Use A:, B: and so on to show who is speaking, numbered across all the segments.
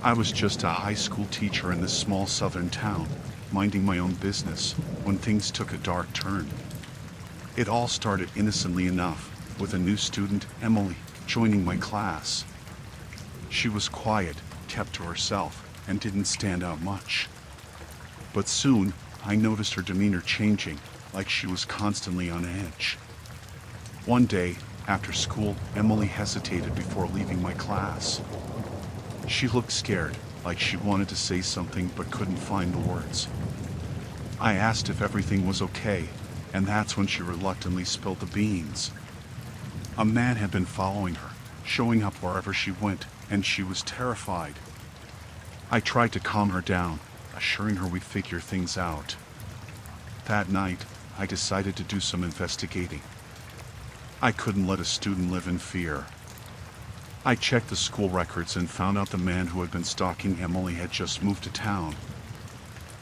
A: I was just a high school teacher in this small southern town, minding my own business, when things took a dark turn. It all started innocently enough, with a new student, Emily, joining my class. She was quiet, kept to herself, and didn't stand out much. But soon, I noticed her demeanor changing, like she was constantly on edge. One day, after school, Emily hesitated before leaving my class. She looked scared, like she wanted to say something but couldn't find the words. I asked if everything was okay, and that's when she reluctantly spilled the beans. A man had been following her, showing up wherever she went, and she was terrified. I tried to calm her down, assuring her we'd figure things out. That night, I decided to do some investigating. I couldn't let a student live in fear. I checked the school records and found out the man who had been stalking Emily had just moved to town.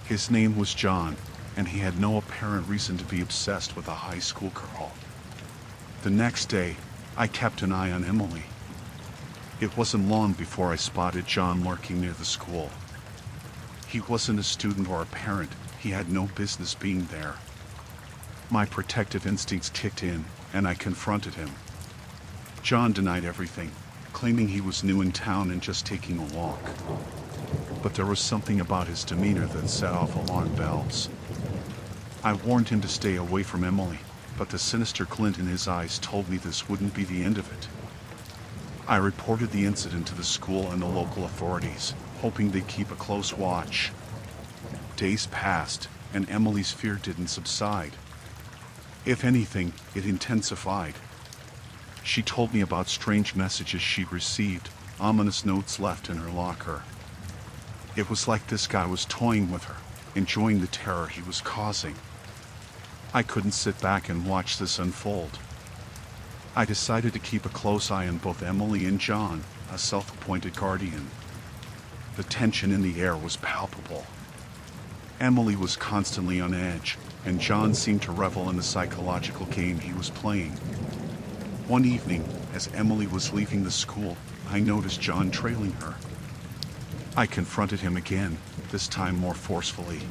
A: His name was John, and he had no apparent reason to be obsessed with a high school girl. The next day, I kept an eye on Emily. It wasn't long before I spotted John lurking near the school. He wasn't a student or a parent. He had no business being there. My protective instincts kicked in, and I confronted him. John denied everything, claiming he was new in town and just taking a walk. But there was something about his demeanor that set off alarm bells. I warned him to stay away from Emily, but the sinister glint in his eyes told me this wouldn't be the end of it. I reported the incident to the school and the local authorities, hoping they'd keep a close watch. Days passed, and Emily's fear didn't subside. If anything, it intensified. She told me about strange messages she'd received, ominous notes left in her locker. It was like this guy was toying with her, enjoying the terror he was causing. I couldn't sit back and watch this unfold. I decided to keep a close eye on both Emily and John, a self-appointed guardian. The tension in the air was palpable. Emily was constantly on edge, and John seemed to revel in the psychological game he was playing. One evening, as Emily was leaving the school, I noticed John trailing her. I confronted him again, this time more forcefully.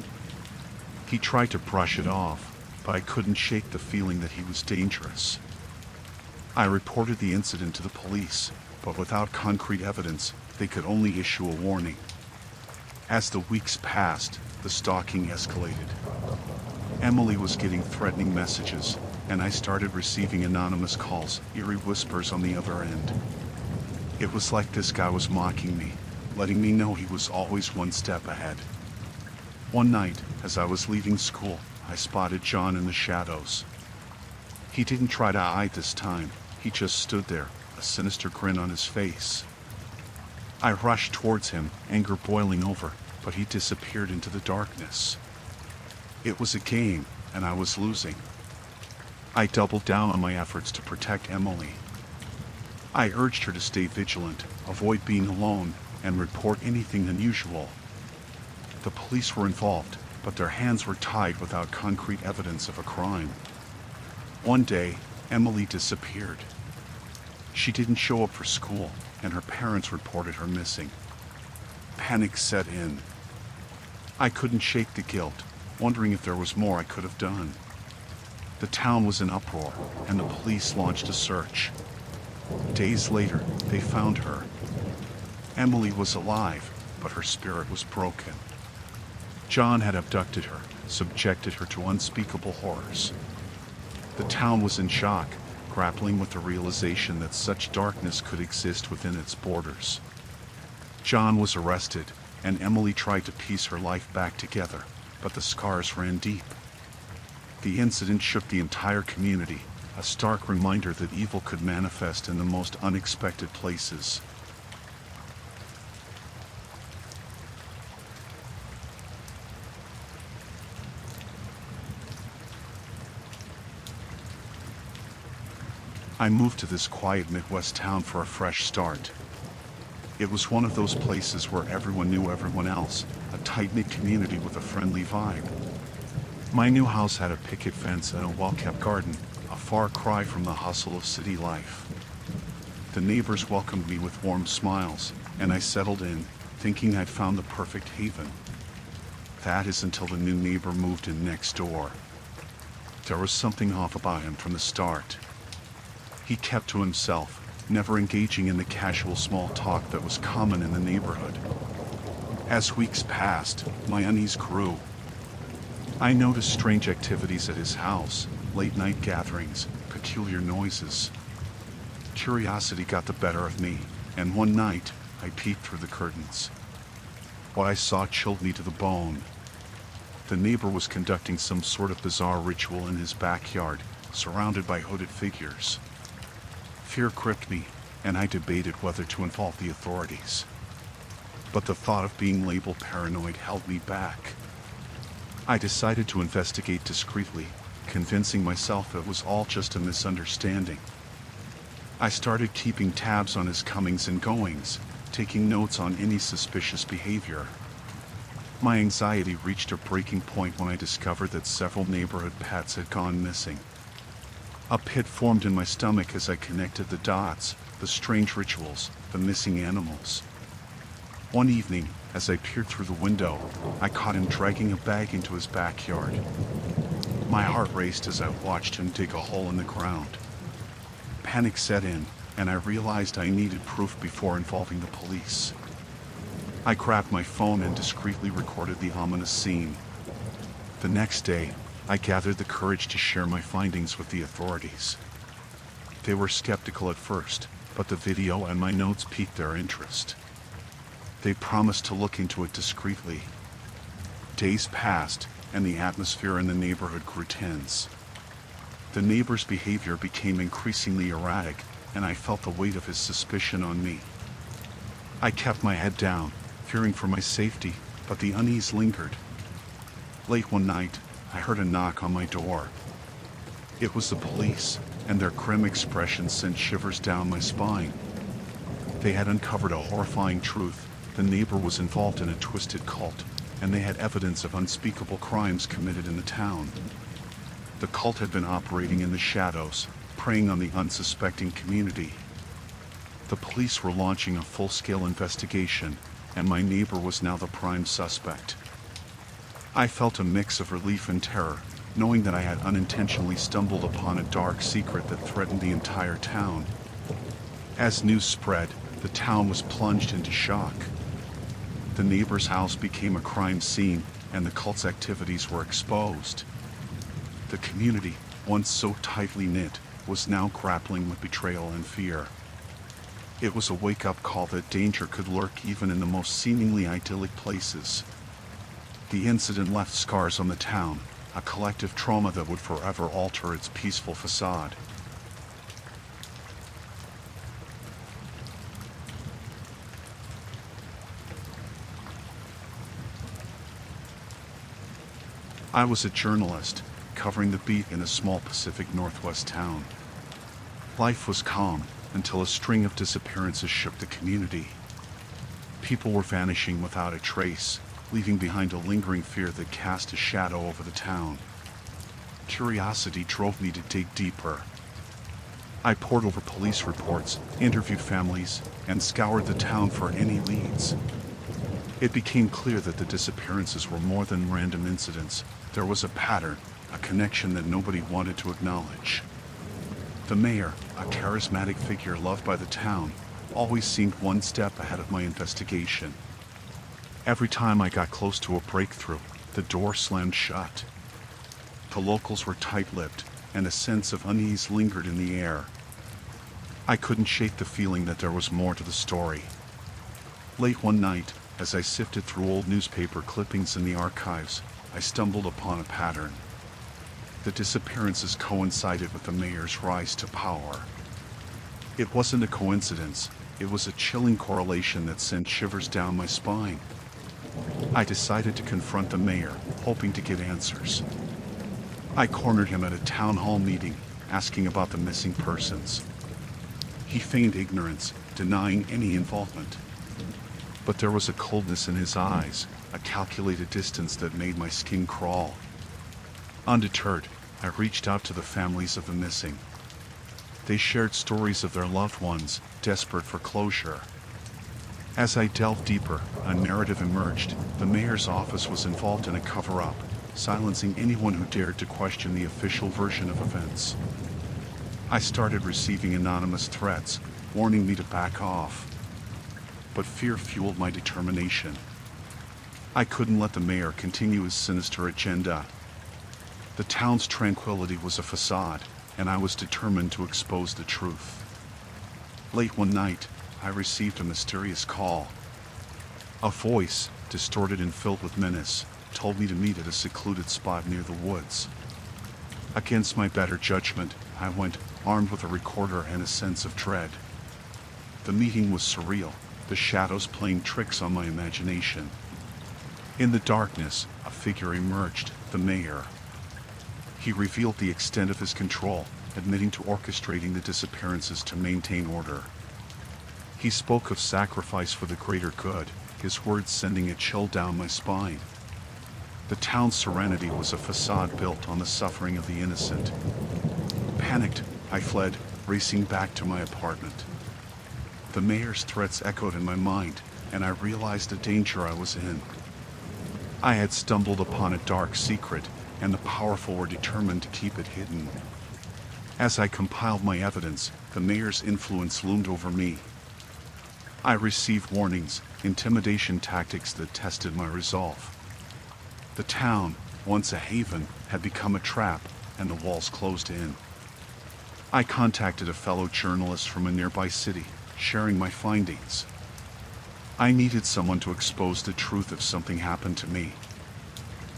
A: He tried to brush it off, but I couldn't shake the feeling that he was dangerous. I reported the incident to the police, but without concrete evidence, they could only issue a warning. As the weeks passed, the stalking escalated. Emily was getting threatening messages, and I started receiving anonymous calls, eerie whispers on the other end. It was like this guy was mocking me, letting me know he was always one step ahead. One night, as I was leaving school, I spotted John in the shadows. He didn't try to hide this time, he just stood there, a sinister grin on his face. I rushed towards him, anger boiling over, but he disappeared into the darkness. It was a game, and I was losing. I doubled down on my efforts to protect Emily. I urged her to stay vigilant, avoid being alone, and report anything unusual. The police were involved, but their hands were tied without concrete evidence of a crime. One day, Emily disappeared. She didn't show up for school, and her parents reported her missing. Panic set in. I couldn't shake the guilt, wondering if there was more I could have done. The town was in uproar, and the police launched a search. Days later, they found her. Emily was alive, but her spirit was broken. John had abducted her, subjected her to unspeakable horrors. The town was in shock, grappling with the realization that such darkness could exist within its borders. John was arrested, and Emily tried to piece her life back together, but the scars ran deep. The incident shook the entire community, a stark reminder that evil could manifest in the most unexpected places. I moved to this quiet Midwest town for a fresh start. It was one of those places where everyone knew everyone else, a tight-knit community with a friendly vibe. My new house had a picket fence and a well-kept garden, a far cry from the hustle of city life. The neighbors welcomed me with warm smiles, and I settled in, thinking I'd found the perfect haven. That is until the new neighbor moved in next door. There was something off about him from the start. He kept to himself, never engaging in the casual small talk that was common in the neighborhood. As weeks passed, my unease grew. I noticed strange activities at his house, late-night gatherings, peculiar noises. Curiosity got the better of me, and one night, I peeked through the curtains. What I saw chilled me to the bone. The neighbor was conducting some sort of bizarre ritual in his backyard, surrounded by hooded figures. Fear gripped me, and I debated whether to involve the authorities. But the thought of being labeled paranoid held me back. I decided to investigate discreetly, convincing myself it was all just a misunderstanding. I started keeping tabs on his comings and goings, taking notes on any suspicious behavior. My anxiety reached a breaking point when I discovered that several neighborhood pets had gone missing. A pit formed in my stomach as I connected the dots, the strange rituals, the missing animals. One evening, as I peered through the window, I caught him dragging a bag into his backyard. My heart raced as I watched him dig a hole in the ground. Panic set in, and I realized I needed proof before involving the police. I grabbed my phone and discreetly recorded the ominous scene. The next day, I gathered the courage to share my findings with the authorities. They were skeptical at first, but the video and my notes piqued their interest. They promised to look into it discreetly. Days passed, and the atmosphere in the neighborhood grew tense. The neighbor's behavior became increasingly erratic, and I felt the weight of his suspicion on me. I kept my head down, fearing for my safety, but the unease lingered. Late one night, I heard a knock on my door. It was the police, and their grim expression sent shivers down my spine. They had uncovered a horrifying truth. The neighbor was involved in a twisted cult, and they had evidence of unspeakable crimes committed in the town. The cult had been operating in the shadows, preying on the unsuspecting community. The police were launching a full-scale investigation, and my neighbor was now the prime suspect. I felt a mix of relief and terror, knowing that I had unintentionally stumbled upon a dark secret that threatened the entire town. As news spread, the town was plunged into shock. The neighbor's house became a crime scene, and the cult's activities were exposed. The community, once so tightly knit, was now grappling with betrayal and fear. It was a wake-up call that danger could lurk even in the most seemingly idyllic places. The incident left scars on the town, a collective trauma that would forever alter its peaceful facade. I was a journalist, covering the beat in a small Pacific Northwest town. Life was calm until a string of disappearances shook the community. People were vanishing without a trace, leaving behind a lingering fear that cast a shadow over the town. Curiosity drove me to dig deeper. I pored over police reports, interviewed families, and scoured the town for any leads. It became clear that the disappearances were more than random incidents. There was a pattern, a connection that nobody wanted to acknowledge. The mayor, a charismatic figure loved by the town, always seemed one step ahead of my investigation. Every time I got close to a breakthrough, the door slammed shut. The locals were tight-lipped, and a sense of unease lingered in the air. I couldn't shake the feeling that there was more to the story. Late one night, as I sifted through old newspaper clippings in the archives, I stumbled upon a pattern. The disappearances coincided with the mayor's rise to power. It wasn't a coincidence, it was a chilling correlation that sent shivers down my spine. I decided to confront the mayor, hoping to get answers. I cornered him at a town hall meeting, asking about the missing persons. He feigned ignorance, denying any involvement. But there was a coldness in his eyes, a calculated distance that made my skin crawl. Undeterred, I reached out to the families of the missing. They shared stories of their loved ones, desperate for closure. As I delved deeper, a narrative emerged. The mayor's office was involved in a cover-up, silencing anyone who dared to question the official version of events. I started receiving anonymous threats, warning me to back off. But fear fueled my determination. I couldn't let the mayor continue his sinister agenda. The town's tranquility was a facade, and I was determined to expose the truth. Late one night, I received a mysterious call. A voice, distorted and filled with menace, told me to meet at a secluded spot near the woods. Against my better judgment, I went, armed with a recorder and a sense of dread. The meeting was surreal, the shadows playing tricks on my imagination. In the darkness, a figure emerged, the mayor. He revealed the extent of his control, admitting to orchestrating the disappearances to maintain order. He spoke of sacrifice for the greater good, his words sending a chill down my spine. The town's serenity was a facade built on the suffering of the innocent. Panicked, I fled, racing back to my apartment. The mayor's threats echoed in my mind, and I realized the danger I was in. I had stumbled upon a dark secret, and the powerful were determined to keep it hidden. As I compiled my evidence, the mayor's influence loomed over me. I received warnings, intimidation tactics that tested my resolve. The town, once a haven, had become a trap, and the walls closed in. I contacted a fellow journalist from a nearby city, sharing my findings. I needed someone to expose the truth if something happened to me.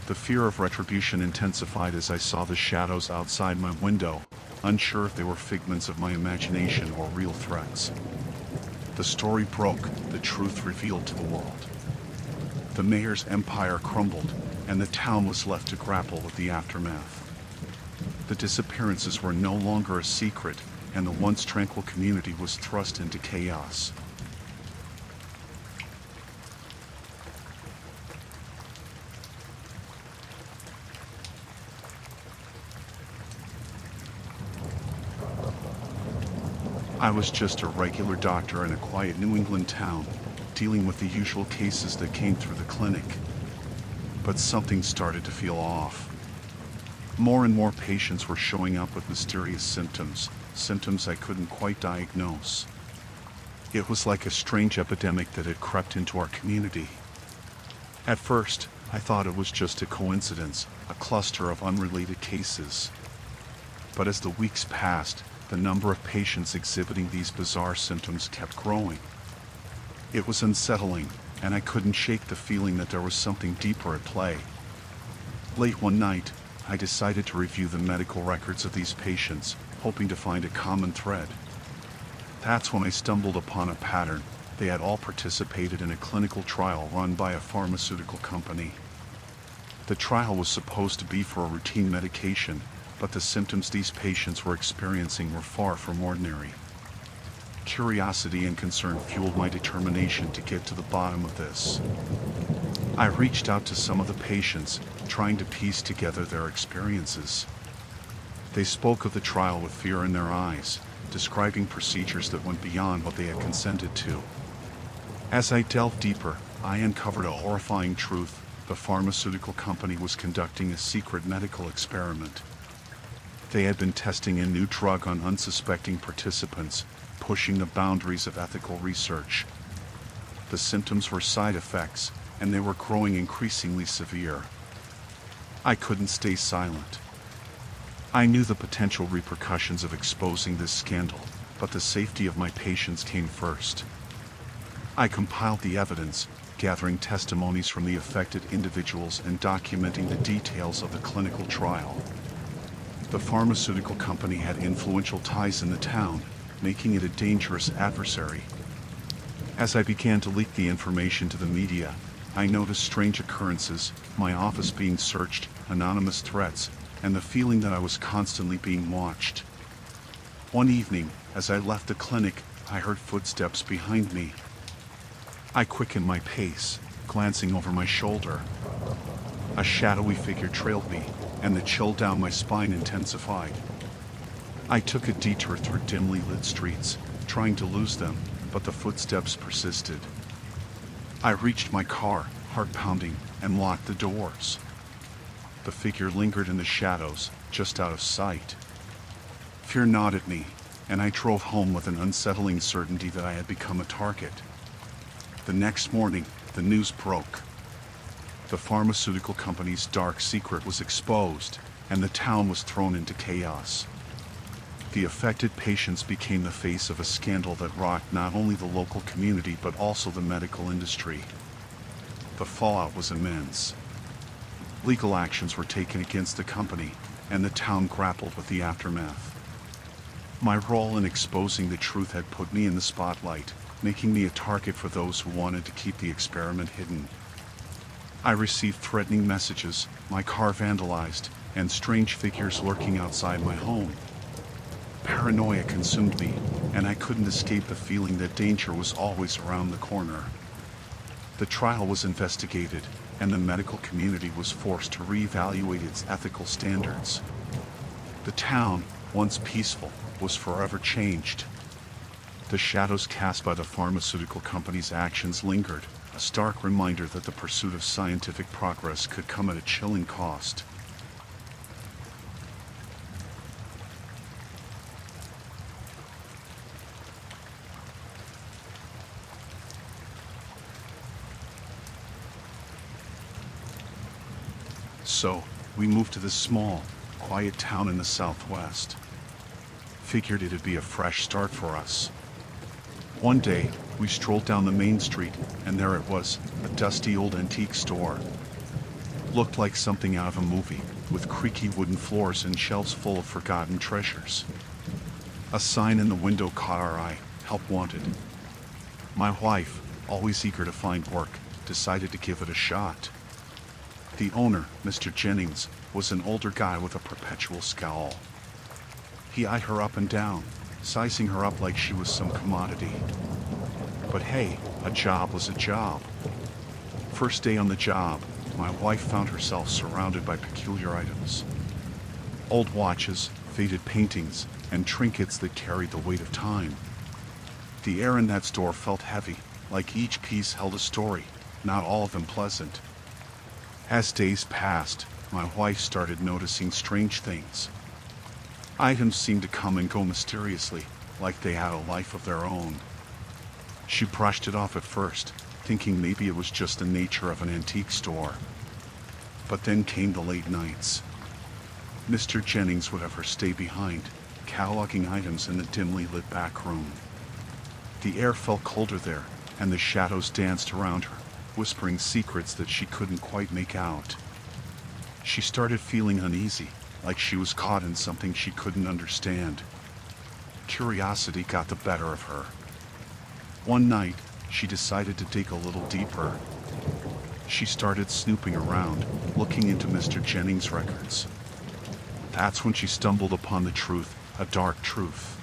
A: The fear of retribution intensified as I saw the shadows outside my window, unsure if they were figments of my imagination or real threats. The story broke, the truth revealed to the world. The mayor's empire crumbled, and the town was left to grapple with the aftermath. The disappearances were no longer a secret, and the once tranquil community was thrust into chaos. I was just a regular doctor in a quiet New England town, dealing with the usual cases that came through the clinic. But something started to feel off. More and more patients were showing up with mysterious symptoms I couldn't quite diagnose. It was like a strange epidemic that had crept into our community. At first, I thought it was just a coincidence, a cluster of unrelated cases. But as the weeks passed, the number of patients exhibiting these bizarre symptoms kept growing. It was unsettling, and I couldn't shake the feeling that there was something deeper at play. Late one night, I decided to review the medical records of these patients, hoping to find a common thread. That's when I stumbled upon a pattern. They had all participated in a clinical trial run by a pharmaceutical company. The trial was supposed to be for a routine medication, but the symptoms these patients were experiencing were far from ordinary. Curiosity and concern fueled my determination to get to the bottom of this. I reached out to some of the patients, trying to piece together their experiences. They spoke of the trial with fear in their eyes, describing procedures that went beyond what they had consented to. As I delved deeper, I uncovered a horrifying truth. The pharmaceutical company was conducting a secret medical experiment. They had been testing a new drug on unsuspecting participants, pushing the boundaries of ethical research. The symptoms were side effects, and they were growing increasingly severe. I couldn't stay silent. I knew the potential repercussions of exposing this scandal, but the safety of my patients came first. I compiled the evidence, gathering testimonies from the affected individuals and documenting the details of the clinical trial. The pharmaceutical company had influential ties in the town, making it a dangerous adversary. As I began to leak the information to the media, I noticed strange occurrences, my office being searched, anonymous threats, and the feeling that I was constantly being watched. One evening, as I left the clinic, I heard footsteps behind me. I quickened my pace, glancing over my shoulder. A shadowy figure trailed me, and the chill down my spine intensified. I took a detour through dimly lit streets, trying to lose them, but the footsteps persisted. I reached my car, heart pounding, and locked the doors. The figure lingered in the shadows, just out of sight. Fear gnawed at me, and I drove home with an unsettling certainty that I had become a target. The next morning, the news broke. The pharmaceutical company's dark secret was exposed, and the town was thrown into chaos. The affected patients became the face of a scandal that rocked not only the local community but also the medical industry. The fallout was immense. Legal actions were taken against the company, and the town grappled with the aftermath. My role in exposing the truth had put me in the spotlight, making me a target for those who wanted to keep the experiment hidden. I received threatening messages, my car vandalized, and strange figures lurking outside my home. Paranoia consumed me, and I couldn't escape the feeling that danger was always around the corner. The trial was investigated, and the medical community was forced to reevaluate its ethical standards. The town, once peaceful, was forever changed. The shadows cast by the pharmaceutical company's actions lingered, a stark reminder that the pursuit of scientific progress could come at a chilling cost. So, we moved to this small, quiet town in the southwest. Figured it'd be a fresh start for us. One day, we strolled down the main street, and there it was, a dusty old antique store. Looked like something out of a movie, with creaky wooden floors and shelves full of forgotten treasures. A sign in the window caught our eye, help wanted. My wife, always eager to find work, decided to give it a shot. The owner, Mr. Jennings, was an older guy with a perpetual scowl. He eyed her up and down, sizing her up like she was some commodity. But hey, a job was a job. First day on the job, my wife found herself surrounded by peculiar items. Old watches, faded paintings, and trinkets that carried the weight of time. The air in that store felt heavy, like each piece held a story, not all of them pleasant. As days passed, my wife started noticing strange things. Items seemed to come and go mysteriously, like they had a life of their own. She brushed it off at first, thinking maybe it was just the nature of an antique store. But then came the late nights. Mr. Jennings would have her stay behind, cataloging items in the dimly lit back room. The air felt colder there, and the shadows danced around her, whispering secrets that she couldn't quite make out. She started feeling uneasy, like she was caught in something she couldn't understand. Curiosity got the better of her. One night, she decided to dig a little deeper. She started snooping around, looking into Mr. Jennings' records. That's when she stumbled upon the truth, a dark truth.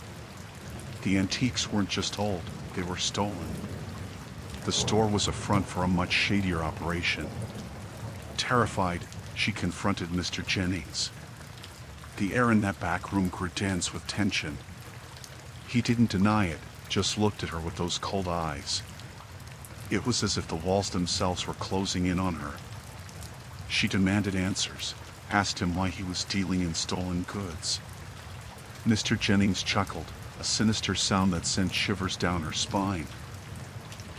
A: The antiques weren't just old, they were stolen. The store was a front for a much shadier operation. Terrified, she confronted Mr. Jennings. The air in that back room grew dense with tension. He didn't deny it, just looked at her with those cold eyes. It was as if the walls themselves were closing in on her. She demanded answers, asked him why he was dealing in stolen goods. Mr. Jennings chuckled, a sinister sound that sent shivers down her spine.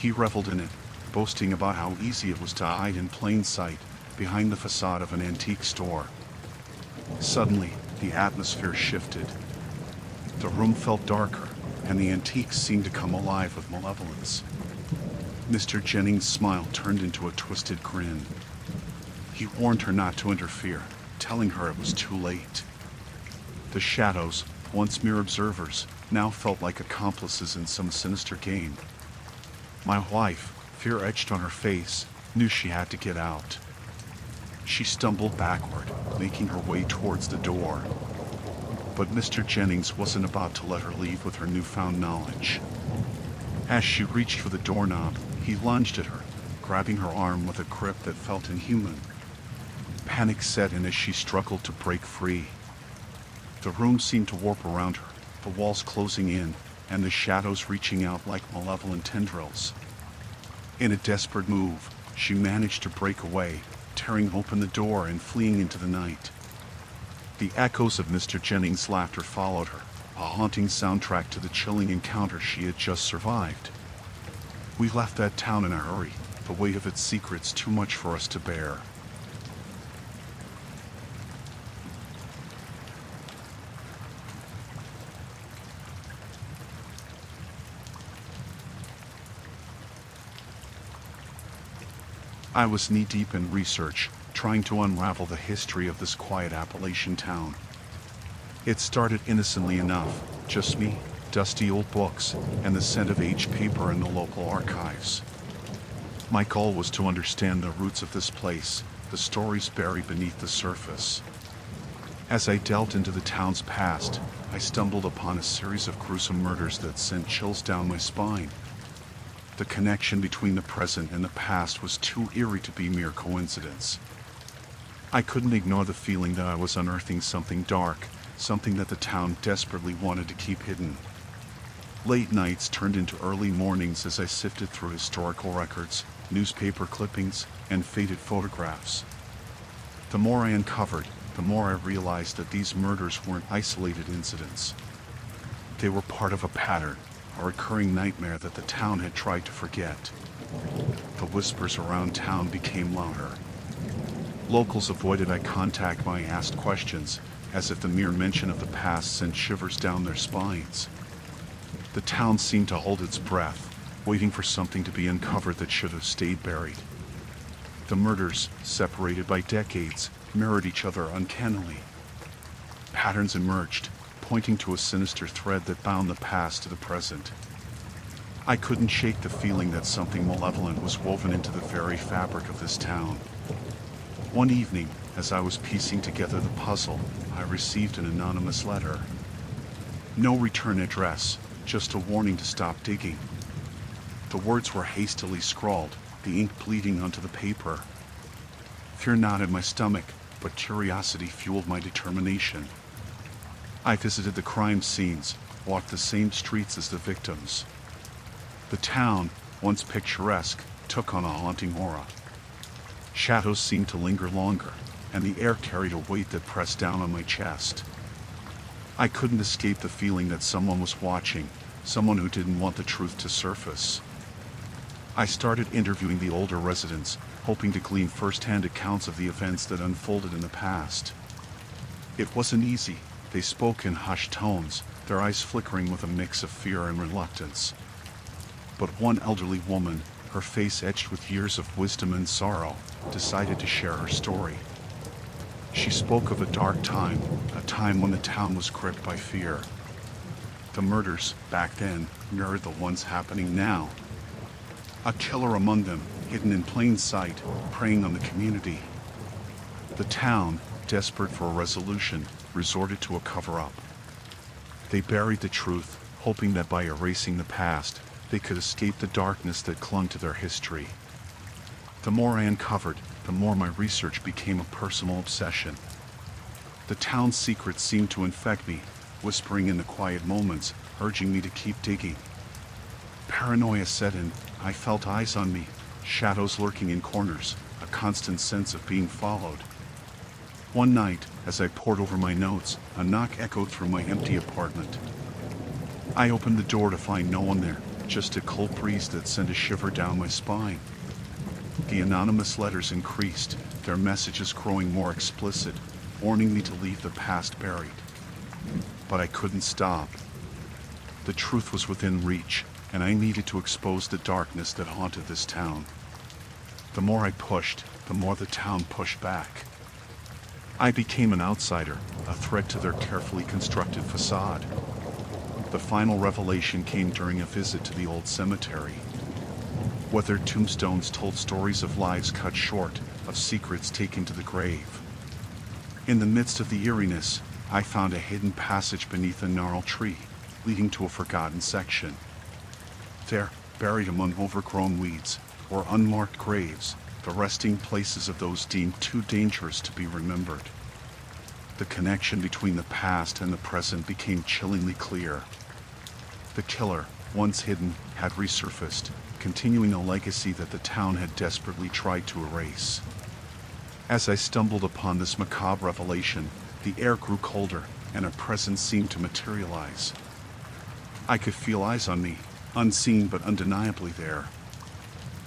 A: He reveled in it, boasting about how easy it was to hide in plain sight behind the facade of an antique store. Suddenly, the atmosphere shifted. The room felt darker, and the antiques seemed to come alive with malevolence. Mr. Jennings' smile turned into a twisted grin. He warned her not to interfere, telling her it was too late. The shadows, once mere observers, now felt like accomplices in some sinister game. My wife, fear etched on her face, knew she had to get out. She stumbled backward, making her way towards the door. But Mr. Jennings wasn't about to let her leave with her newfound knowledge. As she reached for the doorknob, he lunged at her, grabbing her arm with a grip that felt inhuman. Panic set in as she struggled to break free. The room seemed to warp around her, the walls closing in, and the shadows reaching out like malevolent tendrils. In a desperate move, she managed to break away, tearing open the door and fleeing into the night. The echoes of Mr. Jennings' laughter followed her, a haunting soundtrack to the chilling encounter she had just survived. We left that town in a hurry, the weight of its secrets too much for us to bear. I was knee-deep in research, trying to unravel the history of this quiet Appalachian town. It started innocently enough, just me, dusty old books, and the scent of aged paper in the local archives. My goal was to understand the roots of this place, the stories buried beneath the surface. As I delved into the town's past, I stumbled upon a series of gruesome murders that sent chills down my spine. The connection between the present and the past was too eerie to be mere coincidence. I couldn't ignore the feeling that I was unearthing something dark, something that the town desperately wanted to keep hidden. Late nights turned into early mornings as I sifted through historical records, newspaper clippings, and faded photographs. The more I uncovered, the more I realized that these murders weren't isolated incidents. They were part of a pattern, a recurring nightmare that the town had tried to forget. The whispers around town became louder. Locals avoided eye contact when I asked questions, as if the mere mention of the past sent shivers down their spines. The town seemed to hold its breath, waiting for something to be uncovered that should have stayed buried. The murders, separated by decades, mirrored each other uncannily. Patterns emerged, pointing to a sinister thread that bound the past to the present. I couldn't shake the feeling that something malevolent was woven into the very fabric of this town. One evening, as I was piecing together the puzzle, I received an anonymous letter. No return address, just a warning to stop digging. The words were hastily scrawled, the ink bleeding onto the paper. Fear knotted my stomach, but curiosity fueled my determination. I visited the crime scenes, walked the same streets as the victims. The town, once picturesque, took on a haunting aura. Shadows seemed to linger longer, and the air carried a weight that pressed down on my chest. I couldn't escape the feeling that someone was watching, someone who didn't want the truth to surface. I started interviewing the older residents, hoping to glean first-hand accounts of the events that unfolded in the past. It wasn't easy. They spoke in hushed tones, their eyes flickering with a mix of fear and reluctance. But one elderly woman, her face etched with years of wisdom and sorrow, decided to share her story. She spoke of a dark time, a time when the town was gripped by fear. The murders, back then, mirrored the ones happening now. A killer among them, hidden in plain sight, preying on the community. The town, desperate for a resolution, resorted to a cover-up. They buried the truth, hoping that by erasing the past, they could escape the darkness that clung to their history. The more I uncovered, the more my research became a personal obsession. The town's secrets seemed to infect me, whispering in the quiet moments, urging me to keep digging. Paranoia set in. I felt eyes on me, shadows lurking in corners, a constant sense of being followed. One night, as I pored over my notes, a knock echoed through my empty apartment. I opened the door to find no one there, just a cold breeze that sent a shiver down my spine. The anonymous letters increased, their messages growing more explicit, warning me to leave the past buried. But I couldn't stop. The truth was within reach, and I needed to expose the darkness that haunted this town. The more I pushed, the more the town pushed back. I became an outsider, a threat to their carefully constructed facade. The final revelation came during a visit to the old cemetery. Weathered tombstones told stories of lives cut short, of secrets taken to the grave. In the midst of the eeriness, I found a hidden passage beneath a gnarled tree, leading to a forgotten section. There, buried among overgrown weeds, were unmarked graves, the resting places of those deemed too dangerous to be remembered. The connection between the past and the present became chillingly clear. The killer, once hidden, had resurfaced, continuing a legacy that the town had desperately tried to erase. As I stumbled upon this macabre revelation, the air grew colder, and a presence seemed to materialize. I could feel eyes on me, unseen but undeniably there.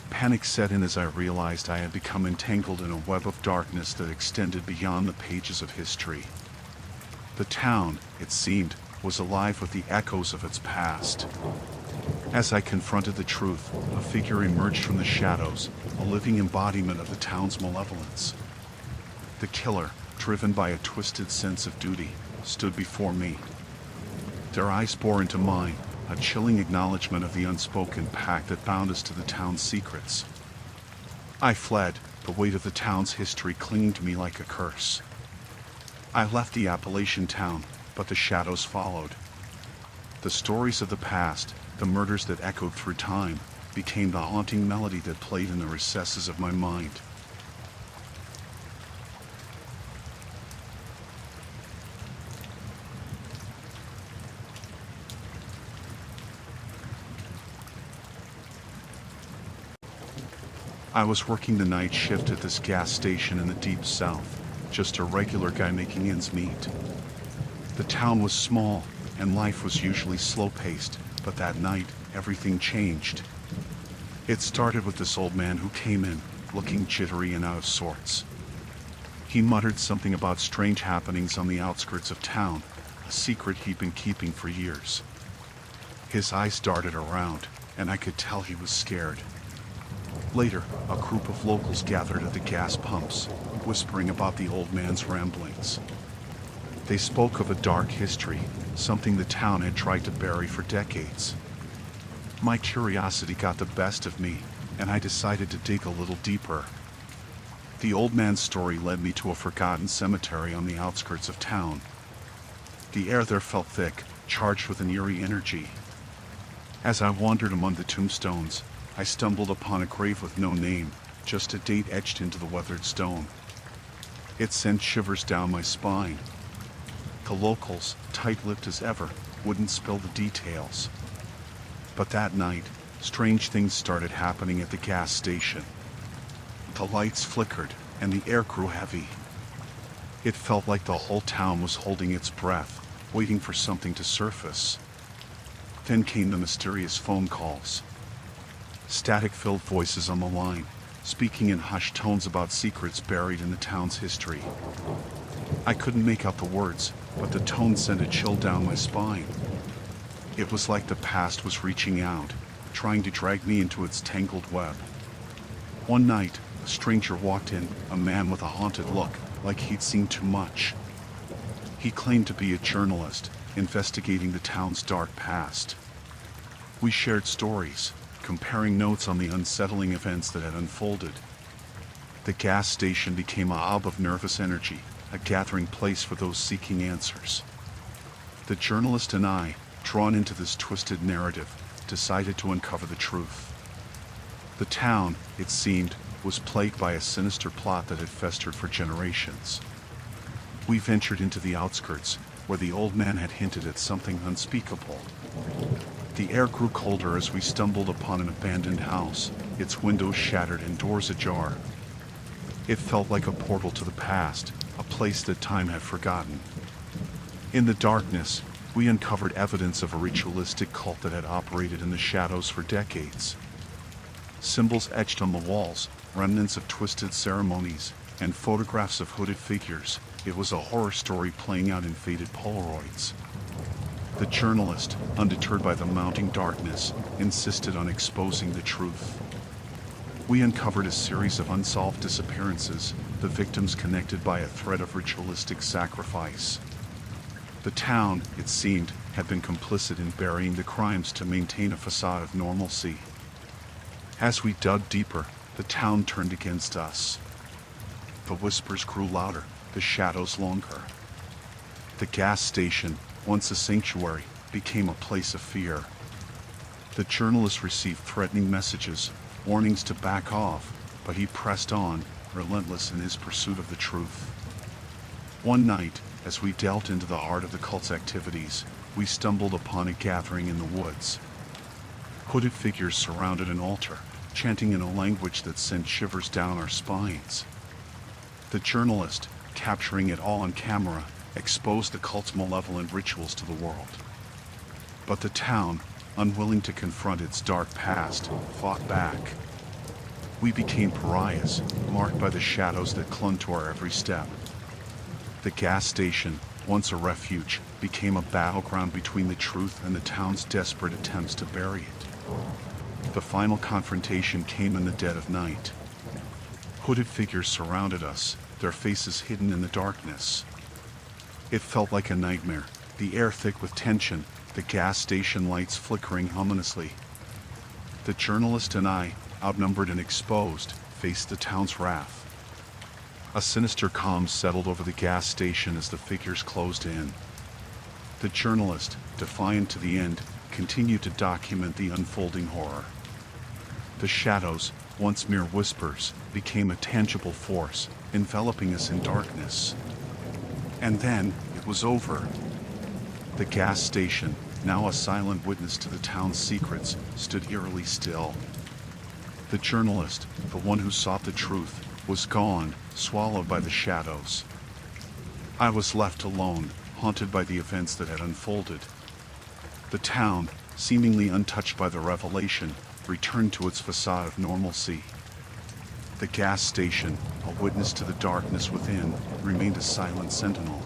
A: Panic set in as I realized I had become entangled in a web of darkness that extended beyond the pages of history. The town, it seemed, was alive with the echoes of its past. As I confronted the truth, a figure emerged from the shadows, a living embodiment of the town's malevolence. The killer, driven by a twisted sense of duty, stood before me. Their eyes bore into mine, a chilling acknowledgement of the unspoken pact that bound us to the town's secrets. I fled, the weight of the town's history clinging to me like a curse. I left the Appalachian town, but the shadows followed. The stories of the past, the murders that echoed through time, became the haunting melody that played in the recesses of my mind. I was working the night shift at this gas station in the deep south, just a regular guy making ends meet. The town was small, and life was usually slow-paced, but that night, everything changed. It started with this old man who came in, looking jittery and out of sorts. He muttered something about strange happenings on the outskirts of town, a secret he'd been keeping for years. His eyes darted around, and I could tell he was scared. Later, a group of locals gathered at the gas pumps, whispering about the old man's ramblings. They spoke of a dark history, something the town had tried to bury for decades. My curiosity got the best of me, and I decided to dig a little deeper. The old man's story led me to a forgotten cemetery on the outskirts of town. The air there felt thick, charged with an eerie energy. As I wandered among the tombstones, I stumbled upon a grave with no name, just a date etched into the weathered stone. It sent shivers down my spine. The locals, tight-lipped as ever, wouldn't spill the details. But that night, strange things started happening at the gas station. The lights flickered, and the air grew heavy. It felt like the whole town was holding its breath, waiting for something to surface. Then came the mysterious phone calls. Static-filled voices on the line, speaking in hushed tones about secrets buried in the town's history. I couldn't make out the words, but the tone sent a chill down my spine. It was like the past was reaching out, trying to drag me into its tangled web. One night, a stranger walked in, a man with a haunted look, like he'd seen too much. He claimed to be a journalist, investigating the town's dark past. We shared stories, comparing notes on the unsettling events that had unfolded. The gas station became a hub of nervous energy, a gathering place for those seeking answers. The journalist and I, drawn into this twisted narrative, decided to uncover the truth. The town, it seemed, was plagued by a sinister plot that had festered for generations. We ventured into the outskirts, where the old man had hinted at something unspeakable. The air grew colder as we stumbled upon an abandoned house, its windows shattered and doors ajar. It felt like a portal to the past, a place that time had forgotten. In the darkness, we uncovered evidence of a ritualistic cult that had operated in the shadows for decades. Symbols etched on the walls, remnants of twisted ceremonies, and photographs of hooded figures. It was a horror story playing out in faded Polaroids. The journalist, undeterred by the mounting darkness, insisted on exposing the truth. We uncovered a series of unsolved disappearances, the victims connected by a thread of ritualistic sacrifice. The town, it seemed, had been complicit in burying the crimes to maintain a facade of normalcy. As we dug deeper, the town turned against us. The whispers grew louder, the shadows longer. The gas station, once a sanctuary, became a place of fear. The journalist received threatening messages, warnings to back off, but he pressed on, relentless in his pursuit of the truth. One night, as we delved into the heart of the cult's activities, we stumbled upon a gathering in the woods. Hooded figures surrounded an altar, chanting in a language that sent shivers down our spines. The journalist, capturing it all on camera, exposed the cult's malevolent rituals to the world. But the town, unwilling to confront its dark past, fought back. We became pariahs, marked by the shadows that clung to our every step. The gas station, once a refuge, became a battleground between the truth and the town's desperate attempts to bury it. The final confrontation came in the dead of night. Hooded figures surrounded us, their faces hidden in the darkness. It felt like a nightmare, the air thick with tension, the gas station lights flickering ominously. The journalist and I, outnumbered and exposed, faced the town's wrath. A sinister calm settled over the gas station as the figures closed in. The journalist, defiant to the end, continued to document the unfolding horror. The shadows, once mere whispers, became a tangible force, enveloping us in darkness. And then, it was over. The gas station, now a silent witness to the town's secrets, stood eerily still. The journalist, the one who sought the truth, was gone, swallowed by the shadows. I was left alone, haunted by the events that had unfolded. The town, seemingly untouched by the revelation, returned to its facade of normalcy. The gas station, a witness to the darkness within, remained a silent sentinel.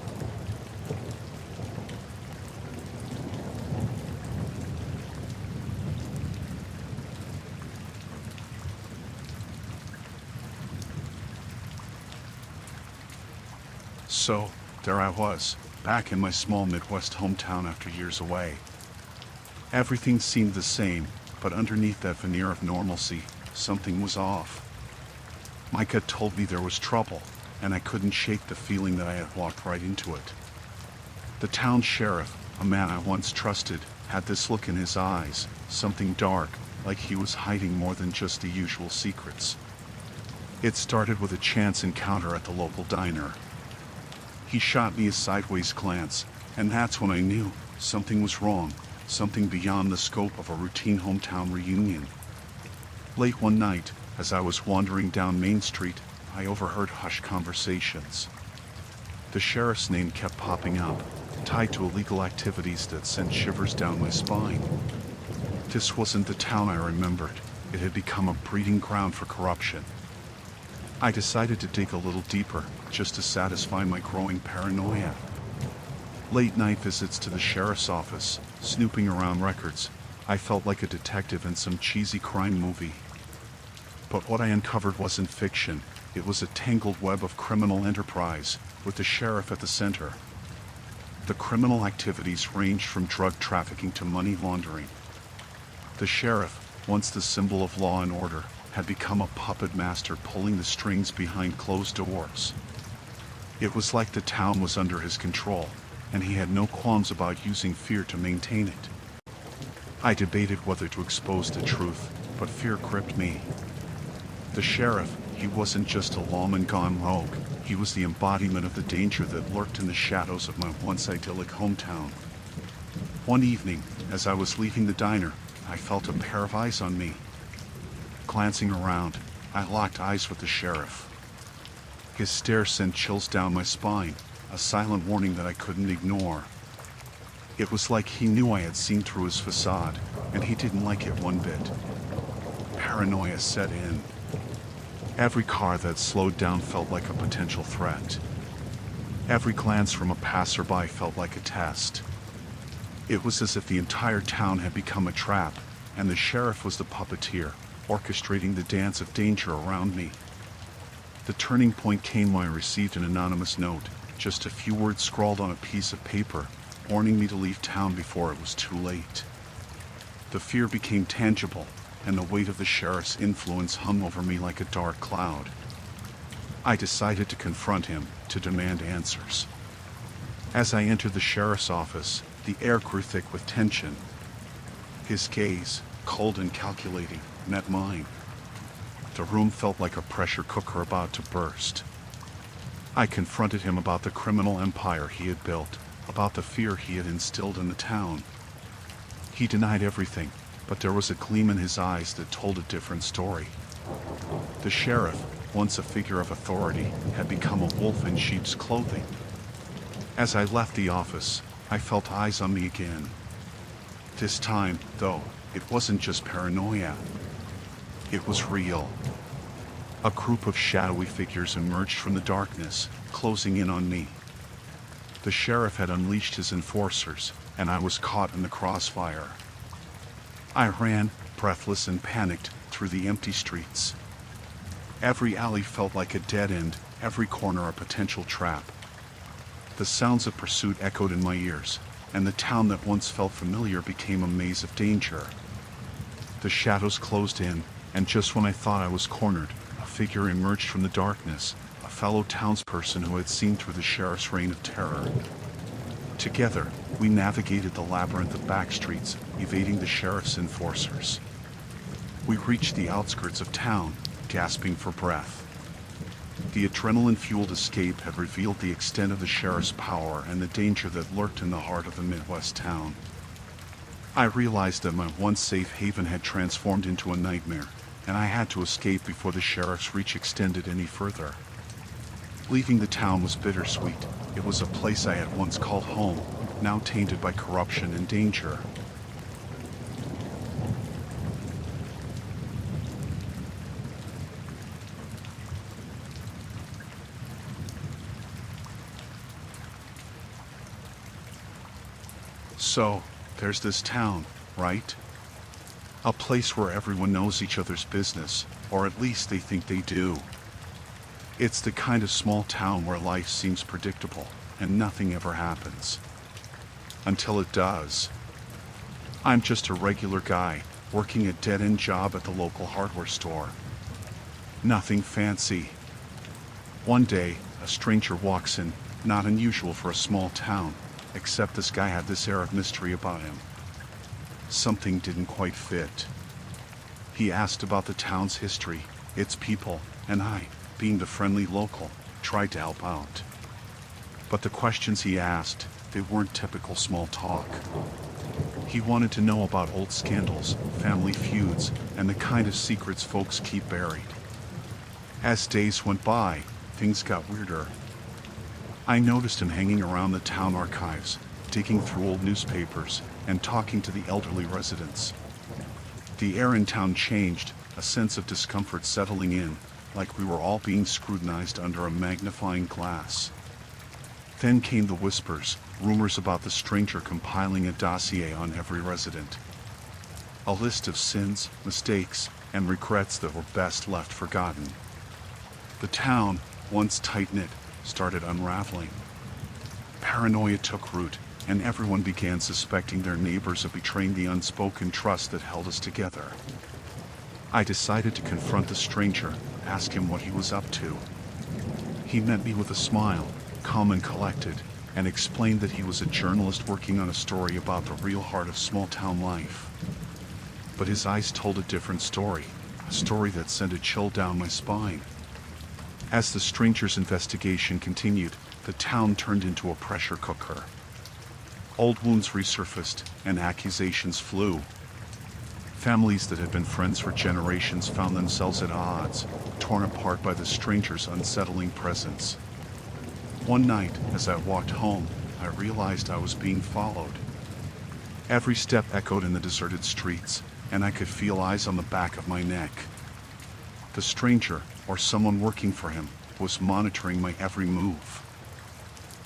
A: So, there I was, back in my small Midwest hometown after years away. Everything seemed the same, but underneath that veneer of normalcy, something was off. My gut told me there was trouble, and I couldn't shake the feeling that I had walked right into it. The town sheriff, a man I once trusted, had this look in his eyes, something dark, like he was hiding more than just the usual secrets. It started with a chance encounter at the local diner. He shot me a sideways glance, and that's when I knew something was wrong, something beyond the scope of a routine hometown reunion. Late one night, as I was wandering down Main Street, I overheard hushed conversations. The sheriff's name kept popping up, tied to illegal activities that sent shivers down my spine. This wasn't the town I remembered. It had become a breeding ground for corruption. I decided to dig a little deeper, just to satisfy my growing paranoia. Late-night visits to the sheriff's office, snooping around records. I felt like a detective in some cheesy crime movie. But what I uncovered wasn't fiction. It was a tangled web of criminal enterprise, with the sheriff at the center. The criminal activities ranged from drug trafficking to money laundering. The sheriff, once the symbol of law and order, had become a puppet master pulling the strings behind closed doors. It was like the town was under his control, and he had no qualms about using fear to maintain it. I debated whether to expose the truth, but fear gripped me. The sheriff, he wasn't just a lawman gone rogue, he was the embodiment of the danger that lurked in the shadows of my once idyllic hometown. One evening, as I was leaving the diner, I felt a pair of eyes on me. Glancing around, I locked eyes with the sheriff. His stare sent chills down my spine, a silent warning that I couldn't ignore. It was like he knew I had seen through his facade, and he didn't like it one bit. Paranoia set in. Every car that slowed down felt like a potential threat. Every glance from a passerby felt like a test. It was as if the entire town had become a trap, and the sheriff was the puppeteer, orchestrating the dance of danger around me. The turning point came when I received an anonymous note, just a few words scrawled on a piece of paper, warning me to leave town before it was too late. The fear became tangible, and the weight of the sheriff's influence hung over me like a dark cloud. I decided to confront him, to demand answers. As I entered the sheriff's office, the air grew thick with tension. His gaze, cold and calculating, met mine. The room felt like a pressure cooker about to burst. I confronted him about the criminal empire he had built, about the fear he had instilled in the town. He denied everything, but there was a gleam in his eyes that told a different story. The sheriff, once a figure of authority, had become a wolf in sheep's clothing. As I left the office, I felt eyes on me again. This time, though, it wasn't just paranoia. It was real. A group of shadowy figures emerged from the darkness, closing in on me. The sheriff had unleashed his enforcers, and I was caught in the crossfire. I ran, breathless and panicked, through the empty streets. Every alley felt like a dead end, every corner a potential trap. The sounds of pursuit echoed in my ears, and the town that once felt familiar became a maze of danger. The shadows closed in, and just when I thought I was cornered, a figure emerged from the darkness, a fellow townsperson who had seen through the sheriff's reign of terror. Together, we navigated the labyrinth of back streets, evading the sheriff's enforcers. We reached the outskirts of town, gasping for breath. The adrenaline-fueled escape had revealed the extent of the sheriff's power and the danger that lurked in the heart of the Midwest town. I realized that my once safe haven had transformed into a nightmare, and I had to escape before the sheriff's reach extended any further. Leaving the town was bittersweet. It was a place I had once called home, now tainted by corruption and danger. So, there's this town, right? A place where everyone knows each other's business, or at least they think they do. It's the kind of small town where life seems predictable, and nothing ever happens. Until it does. I'm just a regular guy, working a dead-end job at the local hardware store. Nothing fancy. One day, a stranger walks in, not unusual for a small town, except this guy had this air of mystery about him. Something didn't quite fit. He asked about the town's history, its people, and I, being the friendly local, tried to help out. But the questions he asked, they weren't typical small talk. He wanted to know about old scandals, family feuds, and the kind of secrets folks keep buried. As days went by, things got weirder. I noticed him hanging around the town archives, digging through old newspapers, and talking to the elderly residents. The air in town changed, a sense of discomfort settling in, like we were all being scrutinized under a magnifying glass. Then came the whispers, rumors about the stranger compiling a dossier on every resident. A list of sins, mistakes, and regrets that were best left forgotten. The town, once tight-knit, started unraveling. Paranoia took root, and everyone began suspecting their neighbors of betraying the unspoken trust that held us together. I decided to confront the stranger, ask him what he was up to. He met me with a smile, calm and collected, and explained that he was a journalist working on a story about the real heart of small-town life. But his eyes told a different story, a story that sent a chill down my spine. As the stranger's investigation continued, the town turned into a pressure cooker. Old wounds resurfaced, and accusations flew. Families that had been friends for generations found themselves at odds, torn apart by the stranger's unsettling presence. One night, as I walked home, I realized I was being followed. Every step echoed in the deserted streets, and I could feel eyes on the back of my neck. The stranger, or someone working for him, was monitoring my every move.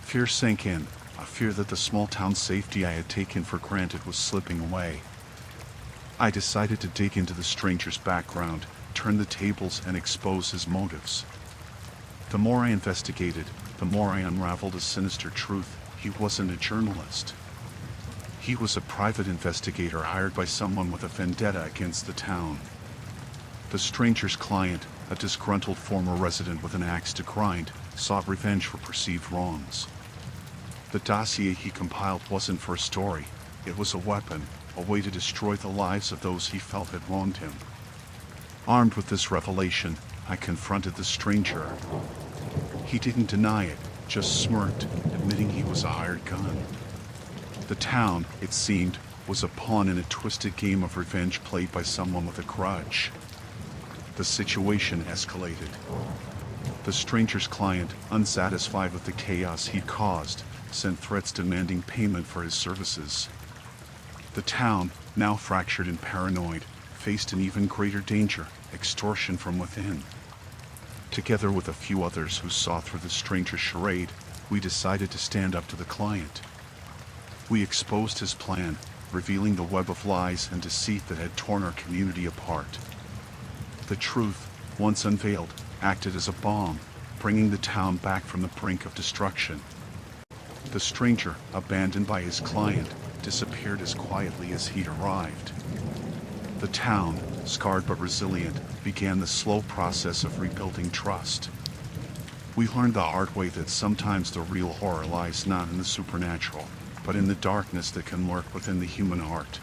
A: Fear sank in, a fear that the small-town safety I had taken for granted was slipping away. I decided to dig into the stranger's background, turn the tables, and expose his motives. The more I investigated, the more I unraveled a sinister truth: he wasn't a journalist. He was a private investigator hired by someone with a vendetta against the town. The stranger's client, a disgruntled former resident with an axe to grind, sought revenge for perceived wrongs. The dossier he compiled wasn't for a story, it was a weapon, a way to destroy the lives of those he felt had wronged him. Armed with this revelation, I confronted the stranger. He didn't deny it, just smirked, admitting he was a hired gun. The town, it seemed, was a pawn in a twisted game of revenge played by someone with a grudge. The situation escalated. The stranger's client, unsatisfied with the chaos he'd caused, sent threats demanding payment for his services. The town, now fractured and paranoid, faced an even greater danger: extortion from within. Together with a few others who saw through the stranger's charade, we decided to stand up to the client. We exposed his plan, revealing the web of lies and deceit that had torn our community apart. The truth, once unveiled, acted as a bomb, bringing the town back from the brink of destruction. The stranger, abandoned by his client, disappeared as quietly as he'd arrived. The town, scarred but resilient, began the slow process of rebuilding trust. We learned the hard way that sometimes the real horror lies not in the supernatural, but in the darkness that can lurk within the human heart.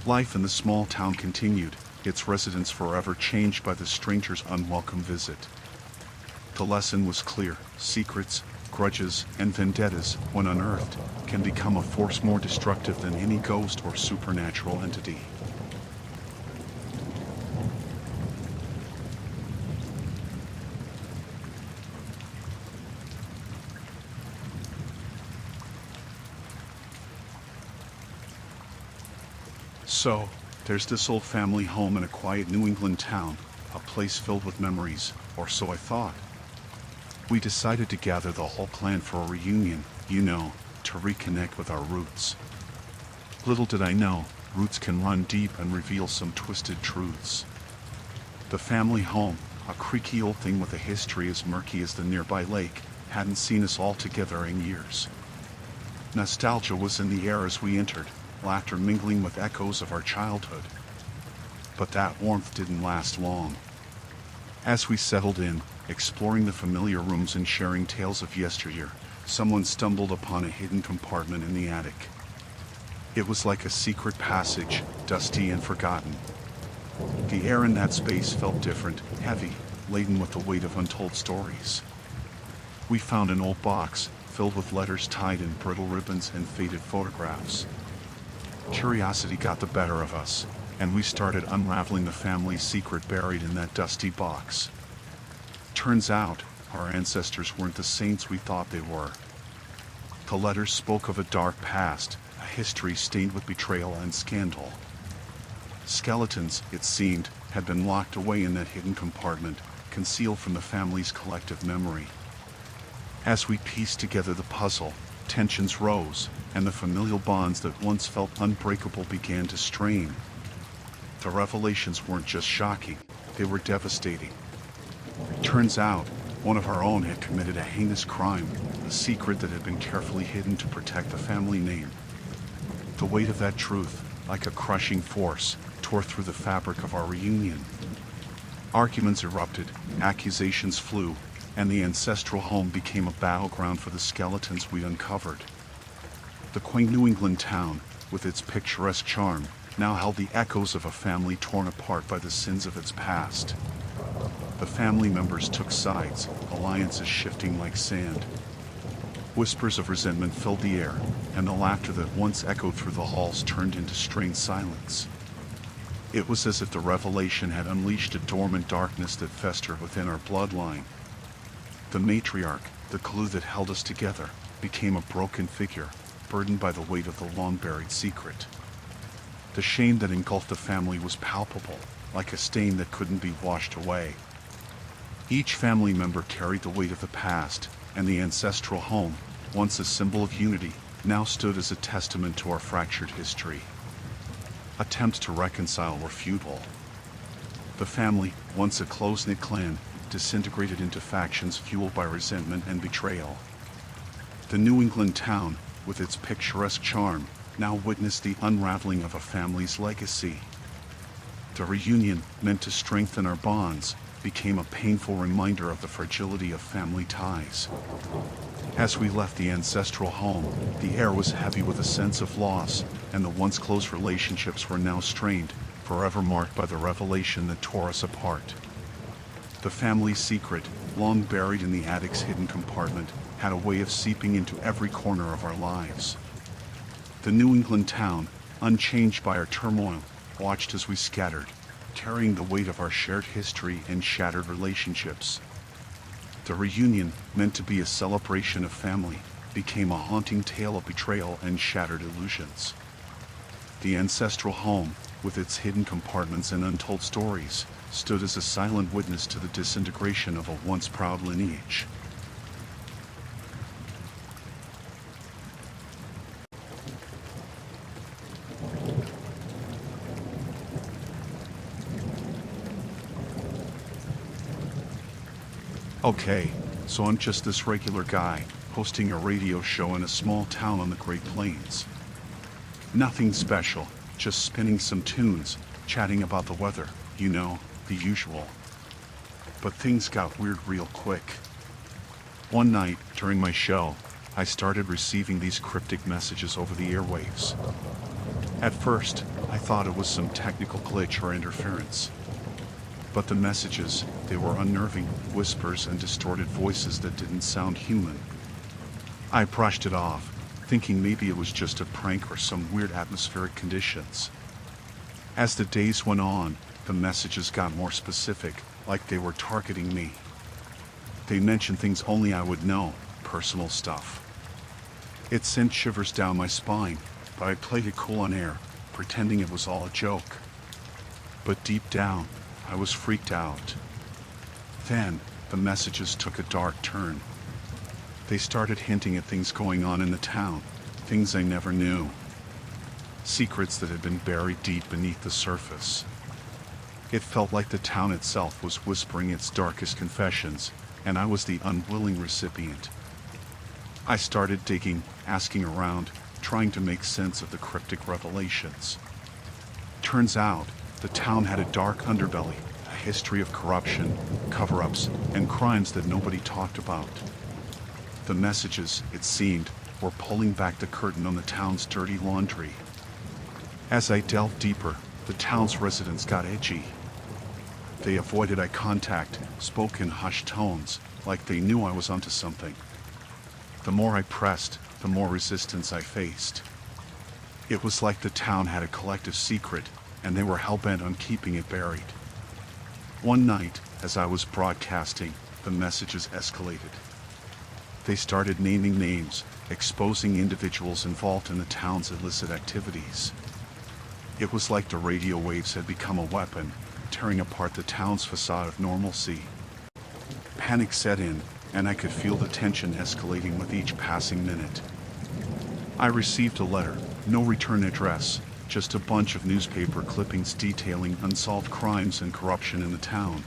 A: Life in the small town continued, its residents forever changed by the stranger's unwelcome visit. The lesson was clear: secrets, grudges, and vendettas, when unearthed, can become a force more destructive than any ghost or supernatural entity. So, there's this old family home in a quiet New England town, a place filled with memories, or so I thought. We decided to gather the whole clan for a reunion, to reconnect with our roots. Little did I know, roots can run deep and reveal some twisted truths. The family home, a creaky old thing with a history as murky as the nearby lake, hadn't seen us all together in years. Nostalgia was in the air as we entered, laughter mingling with echoes of our childhood. But that warmth didn't last long. As we settled in, exploring the familiar rooms and sharing tales of yesteryear, someone stumbled upon a hidden compartment in the attic. It was like a secret passage, dusty and forgotten. The air in that space felt different, heavy, laden with the weight of untold stories. We found an old box, filled with letters tied in brittle ribbons and faded photographs. Curiosity got the better of us, and we started unraveling the family's secret buried in that dusty box. Turns out, our ancestors weren't the saints we thought they were. The letters spoke of a dark past, a history stained with betrayal and scandal. Skeletons, it seemed, had been locked away in that hidden compartment, concealed from the family's collective memory. As we pieced together the puzzle, tensions rose, and the familial bonds that once felt unbreakable began to strain. The revelations weren't just shocking, they were devastating. Turns out, one of our own had committed a heinous crime, a secret that had been carefully hidden to protect the family name. The weight of that truth, like a crushing force, tore through the fabric of our reunion. Arguments erupted, accusations flew, and the ancestral home became a battleground for the skeletons we uncovered. The quaint New England town, with its picturesque charm, now held the echoes of a family torn apart by the sins of its past. The family members took sides, alliances shifting like sand. Whispers of resentment filled the air, and the laughter that once echoed through the halls turned into strained silence. It was as if the revelation had unleashed a dormant darkness that festered within our bloodline. The matriarch, the glue that held us together, became a broken figure, burdened by the weight of the long-buried secret. The shame that engulfed the family was palpable, like a stain that couldn't be washed away. Each family member carried the weight of the past, and the ancestral home, once a symbol of unity, now stood as a testament to our fractured history. Attempts to reconcile were futile. The family, once a close-knit clan, disintegrated into factions fueled by resentment and betrayal. The New England town, with its picturesque charm, now witnessed the unraveling of a family's legacy. The reunion, meant to strengthen our bonds, became a painful reminder of the fragility of family ties. As we left the ancestral home, the air was heavy with a sense of loss, and the once close relationships were now strained, forever marked by the revelation that tore us apart. The family's secret, long buried in the attic's hidden compartment, had a way of seeping into every corner of our lives. The New England town, unchanged by our turmoil, watched as we scattered, carrying the weight of our shared history and shattered relationships. The reunion, meant to be a celebration of family, became a haunting tale of betrayal and shattered illusions. The ancestral home, with its hidden compartments and untold stories, stood as a silent witness to the disintegration of a once proud lineage. Okay, so I'm just this regular guy, hosting a radio show in a small town on the Great Plains. Nothing special, just spinning some tunes, chatting about the weather, you know, the usual. But things got weird real quick. One night, during my show, I started receiving these cryptic messages over the airwaves. At first, I thought it was some technical glitch or interference. But the messages, they were unnerving, whispers and distorted voices that didn't sound human. I brushed it off, thinking maybe it was just a prank or some weird atmospheric conditions. As the days went on, the messages got more specific, like they were targeting me. They mentioned things only I would know, personal stuff. It sent shivers down my spine, but I played it cool on air, pretending it was all a joke. But deep down, I was freaked out. Then, the messages took a dark turn. They started hinting at things going on in the town, things I never knew. Secrets that had been buried deep beneath the surface. It felt like the town itself was whispering its darkest confessions, and I was the unwilling recipient. I started digging, asking around, trying to make sense of the cryptic revelations. Turns out, the town had a dark underbelly, a history of corruption, cover-ups, and crimes that nobody talked about. The messages, it seemed, were pulling back the curtain on the town's dirty laundry. As I delved deeper, the town's residents got edgy. They avoided eye contact, spoke in hushed tones, like they knew I was onto something. The more I pressed, the more resistance I faced. It was like the town had a collective secret, and they were hell-bent on keeping it buried. One night, as I was broadcasting, the messages escalated. They started naming names, exposing individuals involved in the town's illicit activities. It was like the radio waves had become a weapon, tearing apart the town's facade of normalcy. Panic set in, and I could feel the tension escalating with each passing minute. I received a letter, no return address, just a bunch of newspaper clippings detailing unsolved crimes and corruption in the town.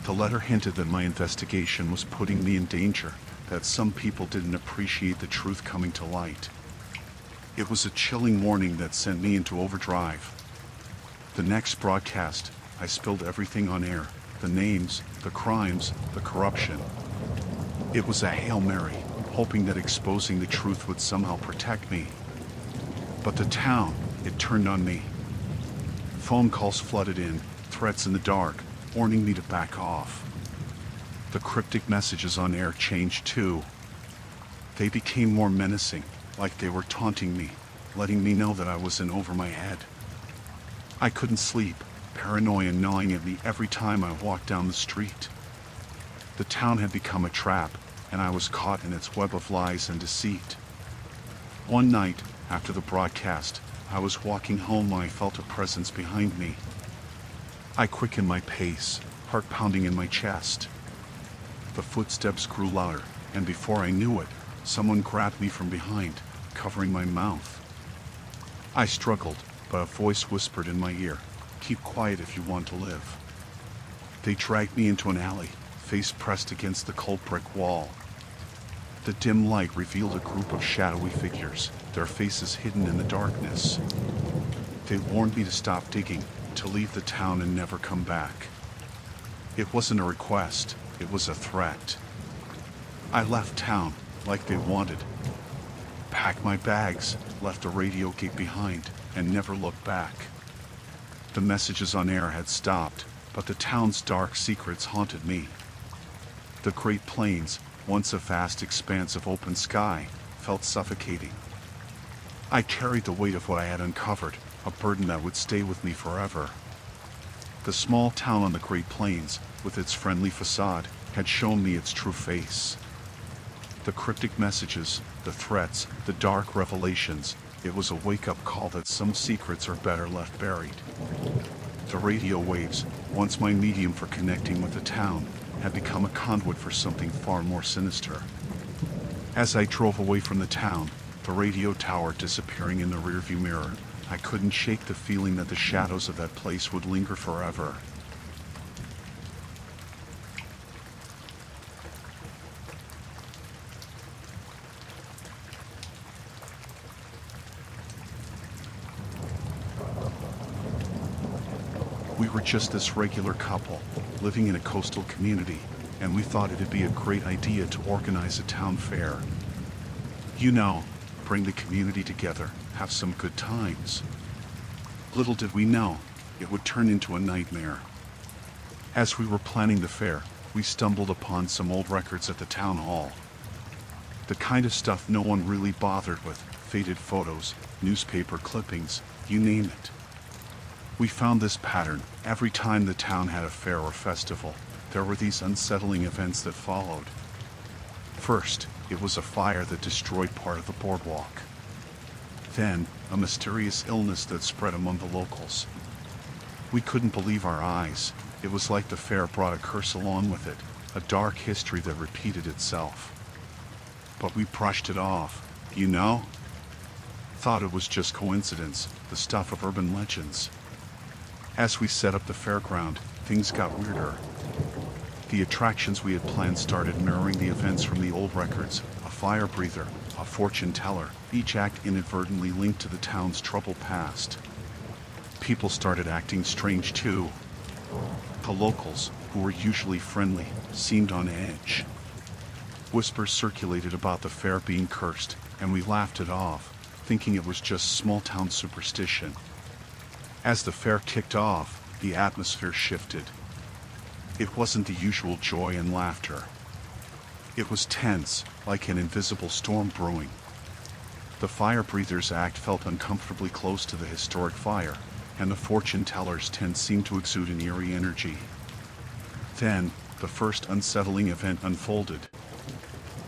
A: The letter hinted that my investigation was putting me in danger, that some people didn't appreciate the truth coming to light. It was a chilling warning that sent me into overdrive. The next broadcast, I spilled everything on air, the names, the crimes, the corruption. It was a Hail Mary, hoping that exposing the truth would somehow protect me. But the town, it turned on me. Phone calls flooded in, threats in the dark, warning me to back off. The cryptic messages on air changed too. They became more menacing, like they were taunting me, letting me know that I was in over my head. I couldn't sleep, paranoia gnawing at me every time I walked down the street. The town had become a trap, and I was caught in its web of lies and deceit. One night, after the broadcast, I was walking home when I felt a presence behind me. I quickened my pace, heart pounding in my chest. The footsteps grew louder, and before I knew it, someone grabbed me from behind, covering my mouth. I struggled, but a voice whispered in my ear, "Keep quiet if you want to live." They dragged me into an alley, face pressed against the cold brick wall. The dim light revealed a group of shadowy figures, their faces hidden in the darkness. They warned me to stop digging, to leave the town and never come back. It wasn't a request, it was a threat. I left town, like they wanted. Packed my bags, left the radio gate behind, and never looked back. The messages on air had stopped, but the town's dark secrets haunted me. The Great Plains, once a vast expanse of open sky, felt suffocating. I carried the weight of what I had uncovered, a burden that would stay with me forever. The small town on the Great Plains, with its friendly facade, had shown me its true face. The cryptic messages, the threats, the dark revelations, it was a wake-up call that some secrets are better left buried. The radio waves, once my medium for connecting with the town, had become a conduit for something far more sinister. As I drove away from the town, the radio tower disappearing in the rearview mirror, I couldn't shake the feeling that the shadows of that place would linger forever. We were just this regular couple, living in a coastal community, and we thought it'd be a great idea to organize a town fair. You know, bring the community together, have some good times. Little did we know, it would turn into a nightmare. As we were planning the fair, we stumbled upon some old records at the town hall. The kind of stuff no one really bothered with, faded photos, newspaper clippings, you name it. We found this pattern. Every time the town had a fair or festival, there were these unsettling events that followed. First, it was a fire that destroyed part of the boardwalk. Then, a mysterious illness that spread among the locals. We couldn't believe our eyes. It was like the fair brought a curse along with it, a dark history that repeated itself. But we brushed it off, you know? Thought it was just coincidence, the stuff of urban legends. As we set up the fairground, things got weirder. The attractions we had planned started mirroring the events from the old records, a fire breather, a fortune teller, each act inadvertently linked to the town's troubled past. People started acting strange too. The locals, who were usually friendly, seemed on edge. Whispers circulated about the fair being cursed, and we laughed it off, thinking it was just small-town superstition. As the fair kicked off, the atmosphere shifted. It wasn't the usual joy and laughter. It was tense, like an invisible storm brewing. The fire breathers act felt uncomfortably close to the historic fire, and the fortune teller's tent seemed to exude an eerie energy. Then, the first unsettling event unfolded.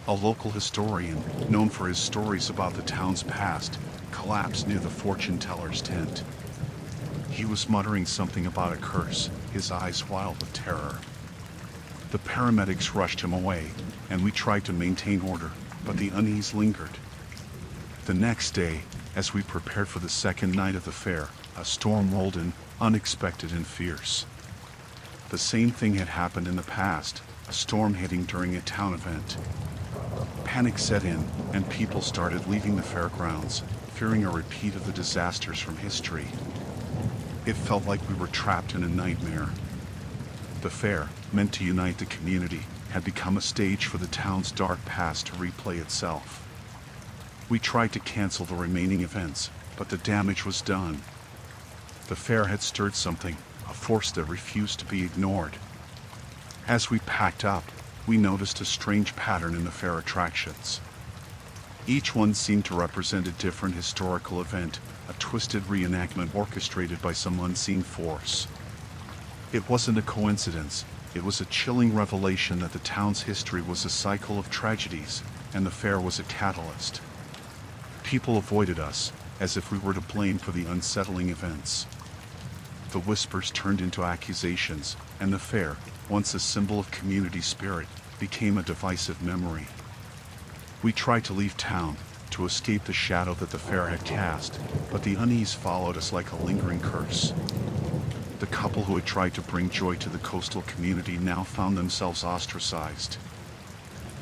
A: A local historian, known for his stories about the town's past, collapsed near the fortune teller's tent. He was muttering something about a curse, his eyes wild with terror. The paramedics rushed him away, and we tried to maintain order, but the unease lingered. The next day, as we prepared for the second night of the fair, a storm rolled in, unexpected and fierce. The same thing had happened in the past, a storm hitting during a town event. Panic set in, and people started leaving the fairgrounds, fearing a repeat of the disasters from history. It felt like we were trapped in a nightmare. The fair, meant to unite the community, had become a stage for the town's dark past to replay itself. We tried to cancel the remaining events, but the damage was done. The fair had stirred something, a force that refused to be ignored. As we packed up, we noticed a strange pattern in the fair attractions. Each one seemed to represent a different historical event, a twisted reenactment orchestrated by some unseen force. It wasn't a coincidence, it was a chilling revelation that the town's history was a cycle of tragedies, and the fair was a catalyst. People avoided us, as if we were to blame for the unsettling events. The whispers turned into accusations, and the fair, once a symbol of community spirit, became a divisive memory. We tried to leave town, to escape the shadow that the fair had cast, but the unease followed us like a lingering curse. The couple who had tried to bring joy to the coastal community now found themselves ostracized.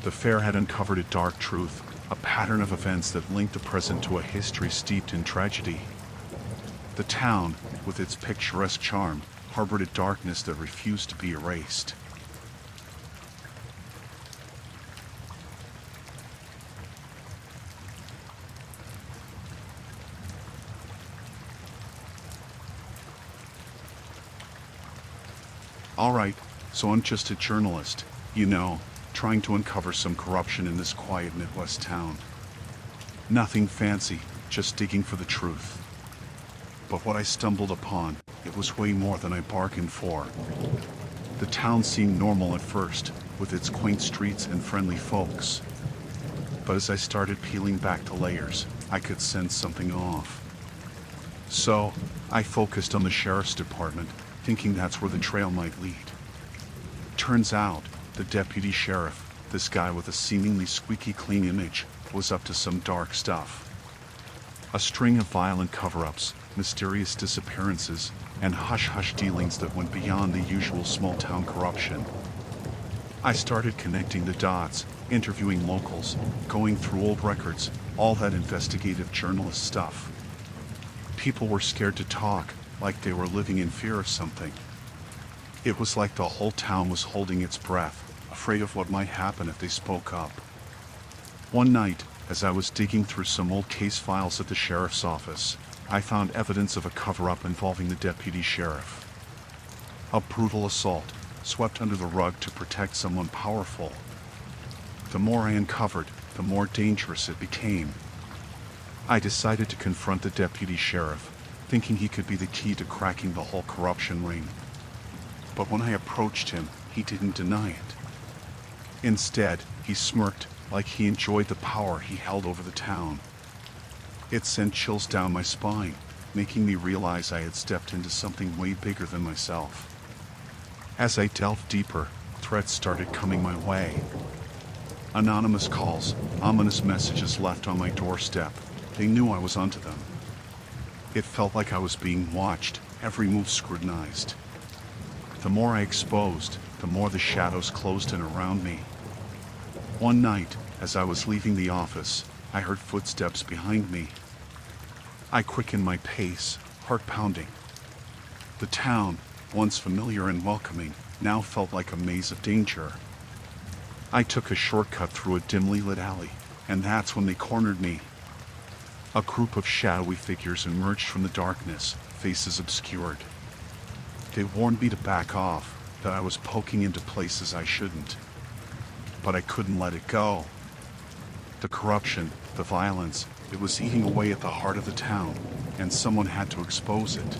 A: The fair had uncovered a dark truth, a pattern of events that linked the present to a history steeped in tragedy. The town, with its picturesque charm, harbored a darkness that refused to be erased. Alright, so I'm just a journalist, you know, trying to uncover some corruption in this quiet Midwest town. Nothing fancy, just digging for the truth. But what I stumbled upon, it was way more than I bargained for. The town seemed normal at first, with its quaint streets and friendly folks. But as I started peeling back the layers, I could sense something off. So, I focused on the sheriff's department, thinking that's where the trail might lead. Turns out, the deputy sheriff, this guy with a seemingly squeaky clean image, was up to some dark stuff. A string of violent cover-ups, mysterious disappearances, and hush-hush dealings that went beyond the usual small-town corruption. I started connecting the dots, interviewing locals, going through old records, all that investigative journalist stuff. People were scared to talk, like they were living in fear of something. It was like the whole town was holding its breath, afraid of what might happen if they spoke up. One night, as I was digging through some old case files at the sheriff's office, I found evidence of a cover-up involving the deputy sheriff. A brutal assault, swept under the rug to protect someone powerful. The more I uncovered, the more dangerous it became. I decided to confront the deputy sheriff, thinking he could be the key to cracking the whole corruption ring. But when I approached him, he didn't deny it. Instead, he smirked, like he enjoyed the power he held over the town. It sent chills down my spine, making me realize I had stepped into something way bigger than myself. As I delved deeper, threats started coming my way. Anonymous calls, ominous messages left on my doorstep. They knew I was onto them. It felt like I was being watched, every move scrutinized. The more I exposed, the more the shadows closed in around me. One night, as I was leaving the office, I heard footsteps behind me. I quickened my pace, heart pounding. The town, once familiar and welcoming, now felt like a maze of danger. I took a shortcut through a dimly lit alley, and that's when they cornered me. A group of shadowy figures emerged from the darkness, faces obscured. They warned me to back off, that I was poking into places I shouldn't. But I couldn't let it go. The corruption, the violence, it was eating away at the heart of the town, and someone had to expose it.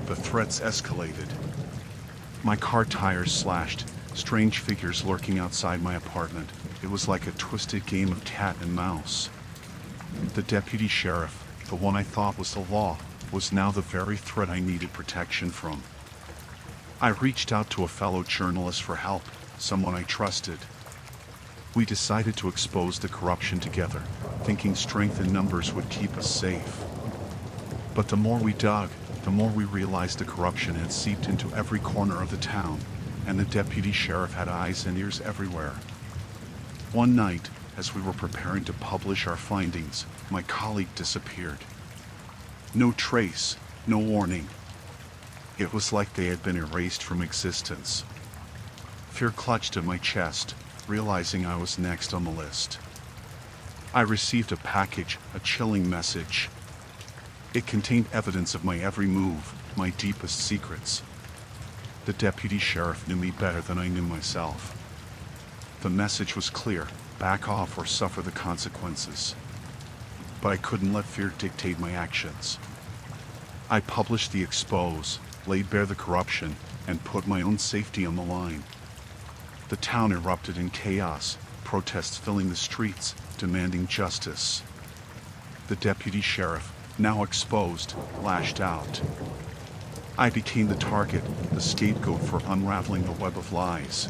A: The threats escalated. My car tires slashed, strange figures lurking outside my apartment. It was like a twisted game of cat and mouse. The deputy sheriff, the one I thought was the law, was now the very threat I needed protection from. I reached out to a fellow journalist for help, someone I trusted. We decided to expose the corruption together, thinking strength in numbers would keep us safe. But the more we dug, the more we realized the corruption had seeped into every corner of the town, and the deputy sheriff had eyes and ears everywhere. One night, as we were preparing to publish our findings, my colleague disappeared. No trace, no warning. It was like they had been erased from existence. Fear clutched at my chest, realizing I was next on the list. I received a package, a chilling message. It contained evidence of my every move, my deepest secrets. The deputy sheriff knew me better than I knew myself. The message was clear: back off or suffer the consequences. But I couldn't let fear dictate my actions. I published the expose, laid bare the corruption, and put my own safety on the line. The town erupted in chaos, protests filling the streets, demanding justice. The deputy sheriff, now exposed, lashed out. I became the target, the scapegoat for unraveling the web of lies.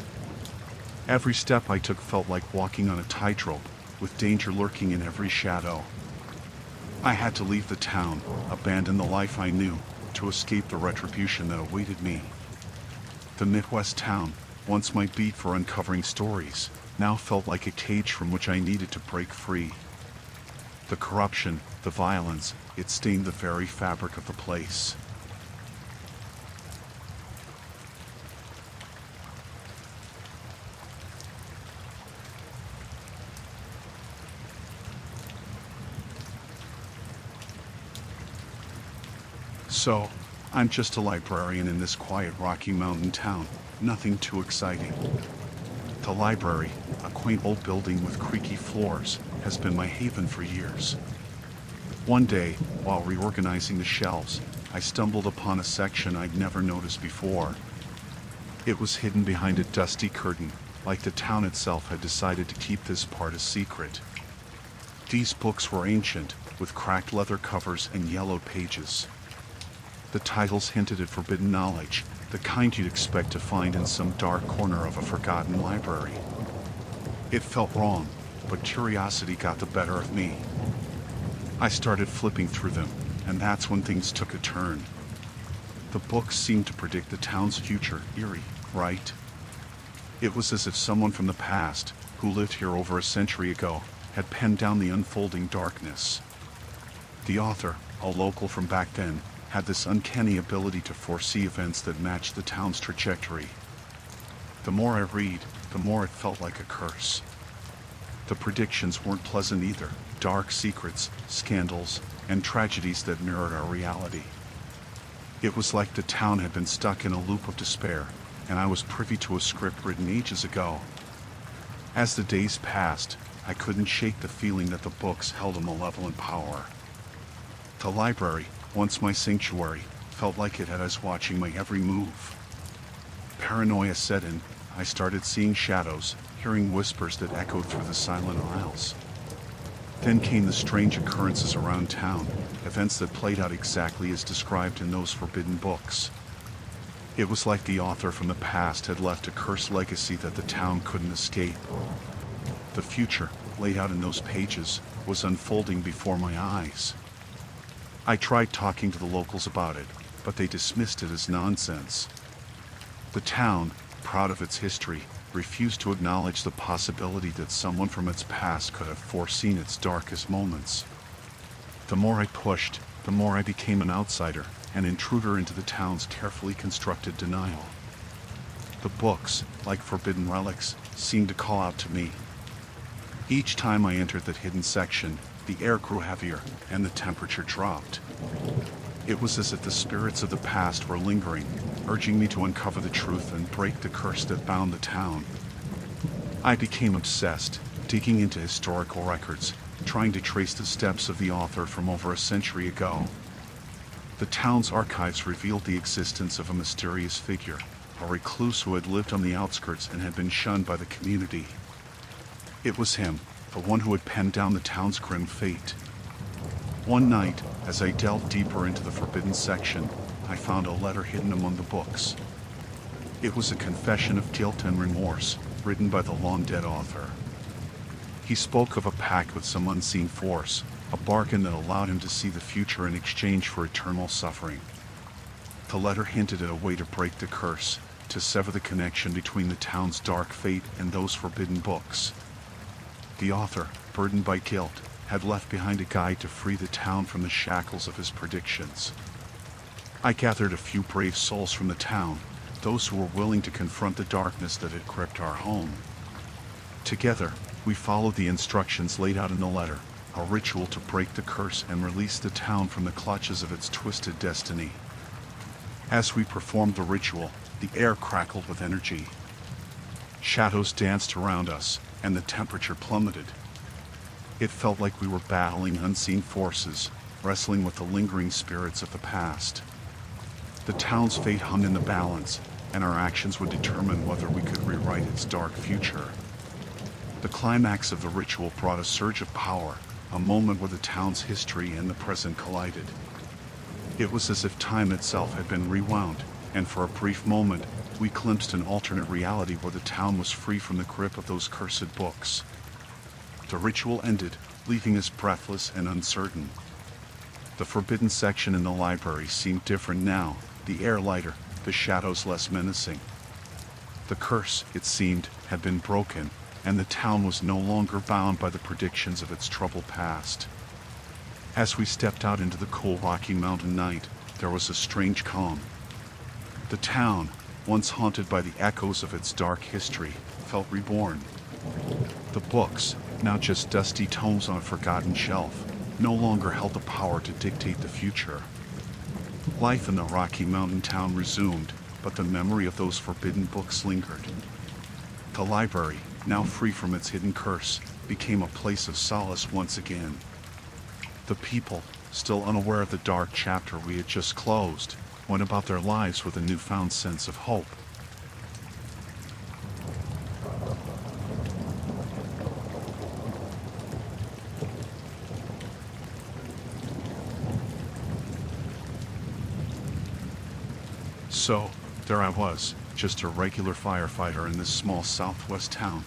A: Every step I took felt like walking on a tightrope, with danger lurking in every shadow. I had to leave the town, abandon the life I knew, to escape the retribution that awaited me. The Midwest town, once my beat for uncovering stories, now felt like a cage from which I needed to break free. The corruption, the violence, it stained the very fabric of the place. So, I'm just a librarian in this quiet Rocky Mountain town, nothing too exciting. The library, a quaint old building with creaky floors, has been my haven for years. One day, while reorganizing the shelves, I stumbled upon a section I'd never noticed before. It was hidden behind a dusty curtain, like the town itself had decided to keep this part a secret. These books were ancient, with cracked leather covers and yellowed pages. The titles hinted at forbidden knowledge, the kind you'd expect to find in some dark corner of a forgotten library. It felt wrong, but curiosity got the better of me. I started flipping through them, and that's when things took a turn. The books seemed to predict the town's future, eerie, right? It was as if someone from the past, who lived here over a century ago, had penned down the unfolding darkness. The author, a local from back then, had this uncanny ability to foresee events that matched the town's trajectory. The more I read, the more it felt like a curse. The predictions weren't pleasant either. Dark secrets, scandals, and tragedies that mirrored our reality. It was like the town had been stuck in a loop of despair, and I was privy to a script written ages ago. As the days passed, I couldn't shake the feeling that the books held a malevolent power. The library, once my sanctuary, felt like it had us watching my every move. Paranoia set in. I started seeing shadows, hearing whispers that echoed through the silent aisles. Then came the strange occurrences around town, events that played out exactly as described in those forbidden books. It was like the author from the past had left a cursed legacy that the town couldn't escape. The future, laid out in those pages, was unfolding before my eyes. I tried talking to the locals about it, but they dismissed it as nonsense. The town, proud of its history, refused to acknowledge the possibility that someone from its past could have foreseen its darkest moments. The more I pushed, the more I became an outsider, an intruder into the town's carefully constructed denial. The books, like forbidden relics, seemed to call out to me. Each time I entered that hidden section, the air grew heavier, and the temperature dropped. It was as if the spirits of the past were lingering, urging me to uncover the truth and break the curse that bound the town. I became obsessed, digging into historical records, trying to trace the steps of the author from over a century ago. The town's archives revealed the existence of a mysterious figure, a recluse who had lived on the outskirts and had been shunned by the community. It was him, the one who had penned down the town's grim fate. One night, as I delved deeper into the forbidden section, I found a letter hidden among the books. It was a confession of guilt and remorse, written by the long-dead author. He spoke of a pact with some unseen force, a bargain that allowed him to see the future in exchange for eternal suffering. The letter hinted at a way to break the curse, to sever the connection between the town's dark fate and those forbidden books. The author, burdened by guilt, had left behind a guide to free the town from the shackles of his predictions. I gathered a few brave souls from the town, those who were willing to confront the darkness that had gripped our home. Together, we followed the instructions laid out in the letter, a ritual to break the curse and release the town from the clutches of its twisted destiny. As we performed the ritual, the air crackled with energy. Shadows danced around us, and the temperature plummeted. It felt like we were battling unseen forces, wrestling with the lingering spirits of the past. The town's fate hung in the balance, and our actions would determine whether we could rewrite its dark future. The climax of the ritual brought a surge of power, a moment where the town's history and the present collided. It was as if time itself had been rewound, and for a brief moment, we glimpsed an alternate reality where the town was free from the grip of those cursed books. The ritual ended, leaving us breathless and uncertain. The forbidden section in the library seemed different now, the air lighter, the shadows less menacing. The curse, it seemed, had been broken, and the town was no longer bound by the predictions of its troubled past. As we stepped out into the cool Rocky Mountain night, there was a strange calm. The town, once haunted by the echoes of its dark history, felt reborn. The books, now just dusty tomes on a forgotten shelf, no longer held the power to dictate the future. Life in the Rocky Mountain town resumed, but the memory of those forbidden books lingered. The library, now free from its hidden curse, became a place of solace once again. The people, still unaware of the dark chapter we had just closed, went about their lives with a newfound sense of hope. So, there I was, just a regular firefighter in this small southwest town,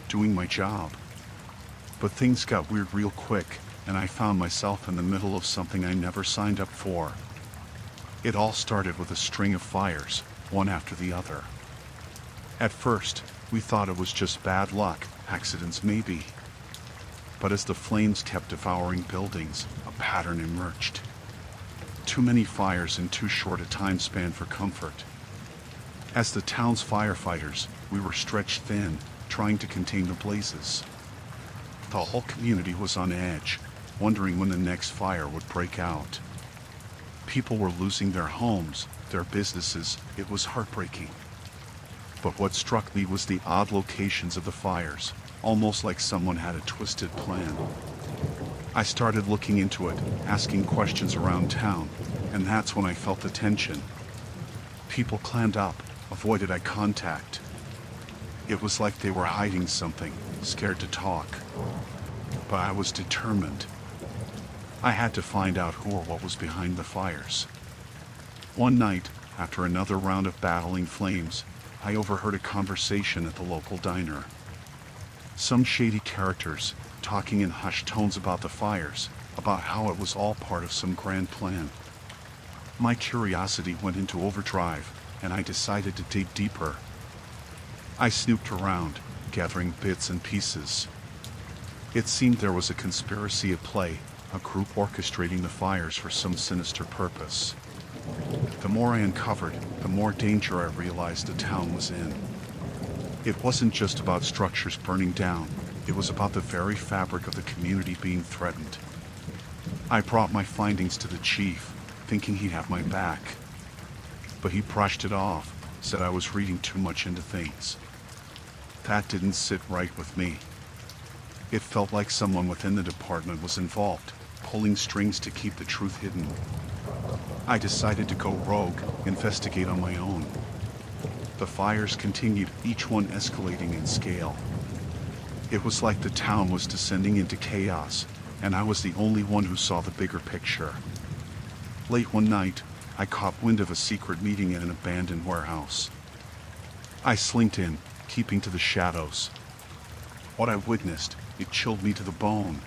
A: doing my job. But things got weird real quick, and I found myself in the middle of something I never signed up for. It all started with a string of fires, one after the other. At first, we thought it was just bad luck, accidents maybe. But as the flames kept devouring buildings, a pattern emerged. Too many fires in too short a time span for comfort. As the town's firefighters, we were stretched thin, trying to contain the blazes. The whole community was on edge, wondering when the next fire would break out. People were losing their homes, their businesses. It was heartbreaking. But what struck me was the odd locations of the fires, almost like someone had a twisted plan. I started looking into it, asking questions around town, and that's when I felt the tension. People clammed up, avoided eye contact. It was like they were hiding something, scared to talk. But I was determined. I had to find out who or what was behind the fires. One night, after another round of battling flames, I overheard a conversation at the local diner. Some shady characters, talking in hushed tones about the fires, about how it was all part of some grand plan. My curiosity went into overdrive, and I decided to dig deeper. I snooped around, gathering bits and pieces. It seemed there was a conspiracy at play, a group orchestrating the fires for some sinister purpose. The more I uncovered, the more danger I realized the town was in. It wasn't just about structures burning down, it was about the very fabric of the community being threatened. I brought my findings to the chief, thinking he'd have my back. But he brushed it off, said I was reading too much into things. That didn't sit right with me. It felt like someone within the department was involved, pulling strings to keep the truth hidden. I decided to go rogue, investigate on my own. The fires continued, each one escalating in scale. It was like the town was descending into chaos, and I was the only one who saw the bigger picture. Late one night, I caught wind of a secret meeting in an abandoned warehouse. I slinked in, keeping to the shadows. What I witnessed, it chilled me to the bone.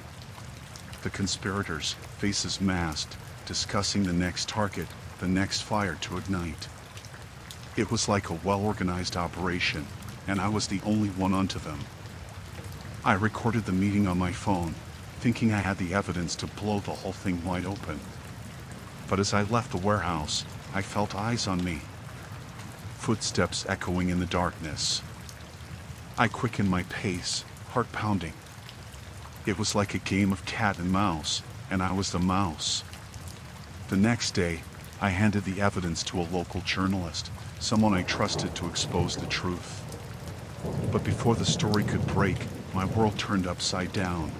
A: The conspirators, faces masked, discussing the next target, the next fire to ignite. It was like a well-organized operation, and I was the only one onto them. I recorded the meeting on my phone, thinking I had the evidence to blow the whole thing wide open. But as I left the warehouse, I felt eyes on me. Footsteps echoing in the darkness. I quickened my pace, heart pounding. It was like a game of cat and mouse, and I was the mouse. The next day, I handed the evidence to a local journalist, someone I trusted to expose the truth. But before the story could break, my world turned upside down.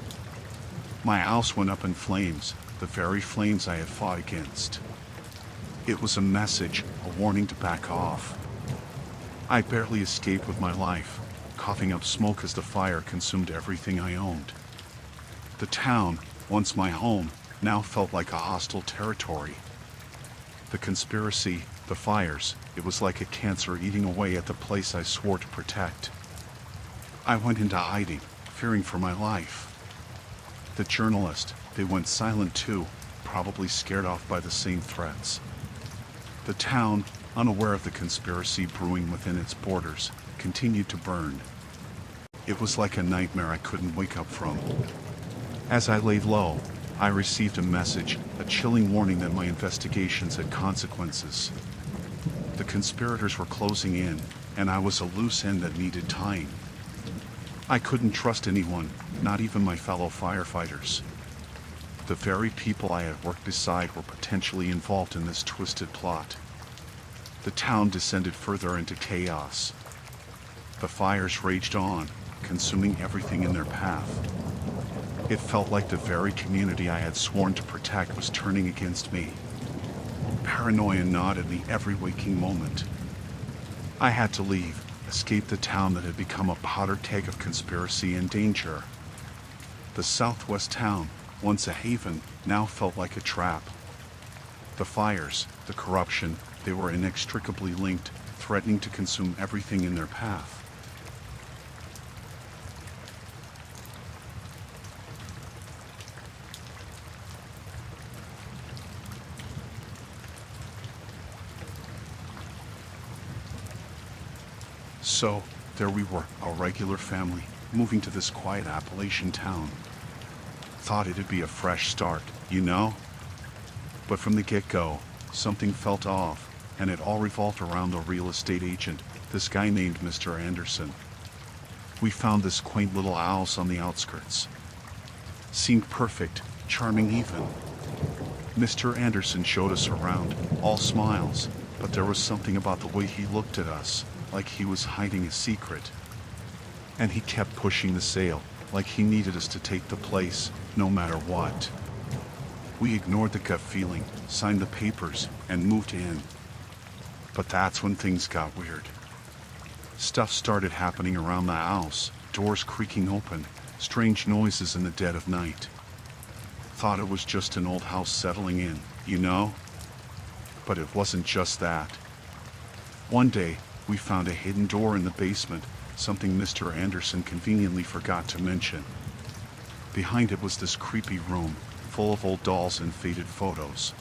A: My house went up in flames, the very flames I had fought against. It was a message, a warning to back off. I barely escaped with my life, coughing up smoke as the fire consumed everything I owned. The town, once my home, now felt like a hostile territory. The conspiracy, the fires, it was like a cancer eating away at the place I swore to protect. I went into hiding, fearing for my life. The journalist, they went silent too, probably scared off by the same threats. The town, unaware of the conspiracy brewing within its borders, continued to burn. It was like a nightmare I couldn't wake up from. As I laid low, I received a message, a chilling warning that my investigations had consequences. The conspirators were closing in, and I was a loose end that needed tying. I couldn't trust anyone, not even my fellow firefighters. The very people I had worked beside were potentially involved in this twisted plot. The town descended further into chaos. The fires raged on, consuming everything in their path. It felt like the very community I had sworn to protect was turning against me. Paranoia gnawed at me every waking moment. I had to leave, escape the town that had become a powder keg of conspiracy and danger. The southwest town, once a haven, now felt like a trap. The fires, the corruption, they were inextricably linked, threatening to consume everything in their path. So, there we were, a regular family, moving to this quiet Appalachian town. Thought it'd be a fresh start, you know? But from the get-go, something felt off, and it all revolved around the real estate agent, this guy named Mr. Anderson. We found this quaint little house on the outskirts. Seemed perfect, charming even. Mr. Anderson showed us around, all smiles, but there was something about the way he looked at us, like he was hiding a secret. And he kept pushing the sale, like he needed us to take the place, no matter what. We ignored the gut feeling, signed the papers, and moved in. But that's when things got weird. Stuff started happening around the house, doors creaking open, strange noises in the dead of night. Thought it was just an old house settling in, you know? But it wasn't just that. One day, we found a hidden door in the basement, something Mr. Anderson conveniently forgot to mention. Behind it was this creepy room, full of old dolls and faded photos.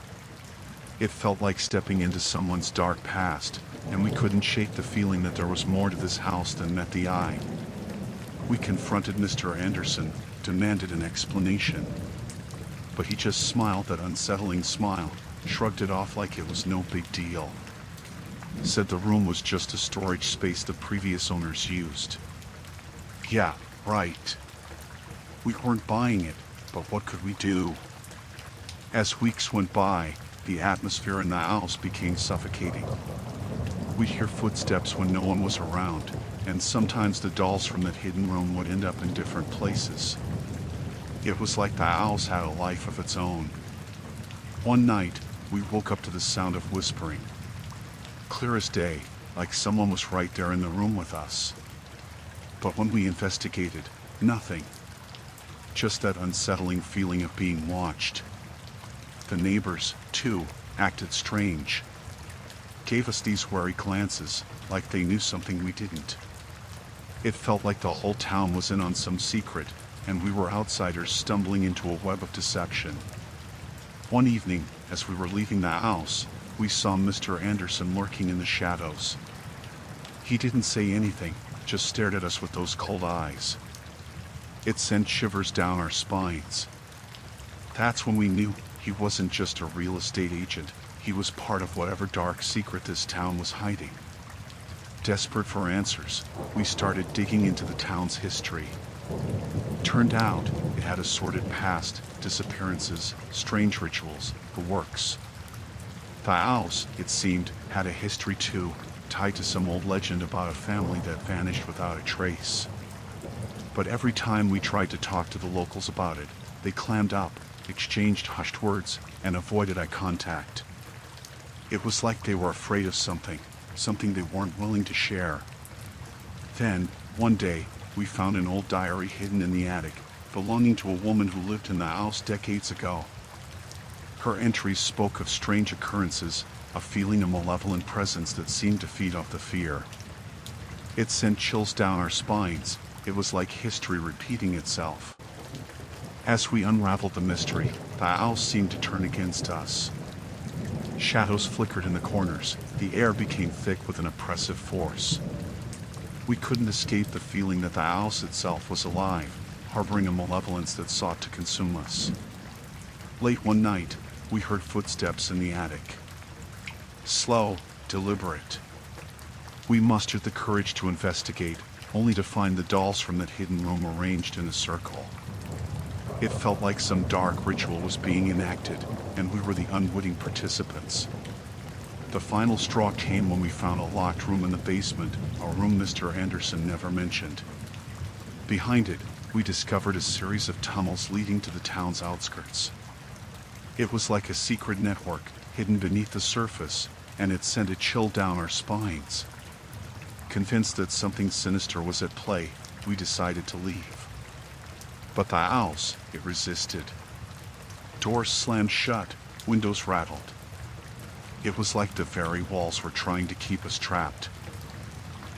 A: It felt like stepping into someone's dark past, and we couldn't shake the feeling that there was more to this house than met the eye. We confronted Mr. Anderson, demanded an explanation. But he just smiled that unsettling smile, shrugged it off like it was no big deal. Said the room was just a storage space the previous owners used. Yeah, right. We weren't buying it, but what could we do? As weeks went by, the atmosphere in the house became suffocating. We'd hear footsteps when no one was around, and sometimes the dolls from that hidden room would end up in different places. It was like the house had a life of its own. One night, we woke up to the sound of whispering. Clear as day, like someone was right there in the room with us. But when we investigated, nothing. Just that unsettling feeling of being watched. The neighbors, too, acted strange. Gave us these wary glances, like they knew something we didn't. It felt like the whole town was in on some secret, and we were outsiders stumbling into a web of deception. One evening, as we were leaving the house, we saw Mr. Anderson lurking in the shadows. He didn't say anything, just stared at us with those cold eyes. It sent shivers down our spines. That's when we knew he wasn't just a real estate agent, he was part of whatever dark secret this town was hiding. Desperate for answers, we started digging into the town's history. Turned out, it had a sordid past, disappearances, strange rituals, the works. The house, it seemed, had a history too, tied to some old legend about a family that vanished without a trace. But every time we tried to talk to the locals about it, they clammed up, exchanged hushed words, and avoided eye contact. It was like they were afraid of something they weren't willing to share. Then, one day, we found an old diary hidden in the attic, belonging to a woman who lived in the house decades ago. Her entries spoke of strange occurrences, a feeling of malevolent presence that seemed to feed off the fear. It sent chills down our spines. It was like history repeating itself. As we unraveled the mystery, the house seemed to turn against us. Shadows flickered in the corners. The air became thick with an oppressive force. We couldn't escape the feeling that the house itself was alive, harboring a malevolence that sought to consume us. Late one night, we heard footsteps in the attic. Slow, deliberate. We mustered the courage to investigate, only to find the dolls from that hidden room arranged in a circle. It felt like some dark ritual was being enacted, and we were the unwitting participants. The final straw came when we found a locked room in the basement, a room Mr. Anderson never mentioned. Behind it, we discovered a series of tunnels leading to the town's outskirts. It was like a secret network hidden beneath the surface, and it sent a chill down our spines. Convinced that something sinister was at play, we decided to leave. But the owls, it resisted. Doors slammed shut, windows rattled. It was like the very walls were trying to keep us trapped.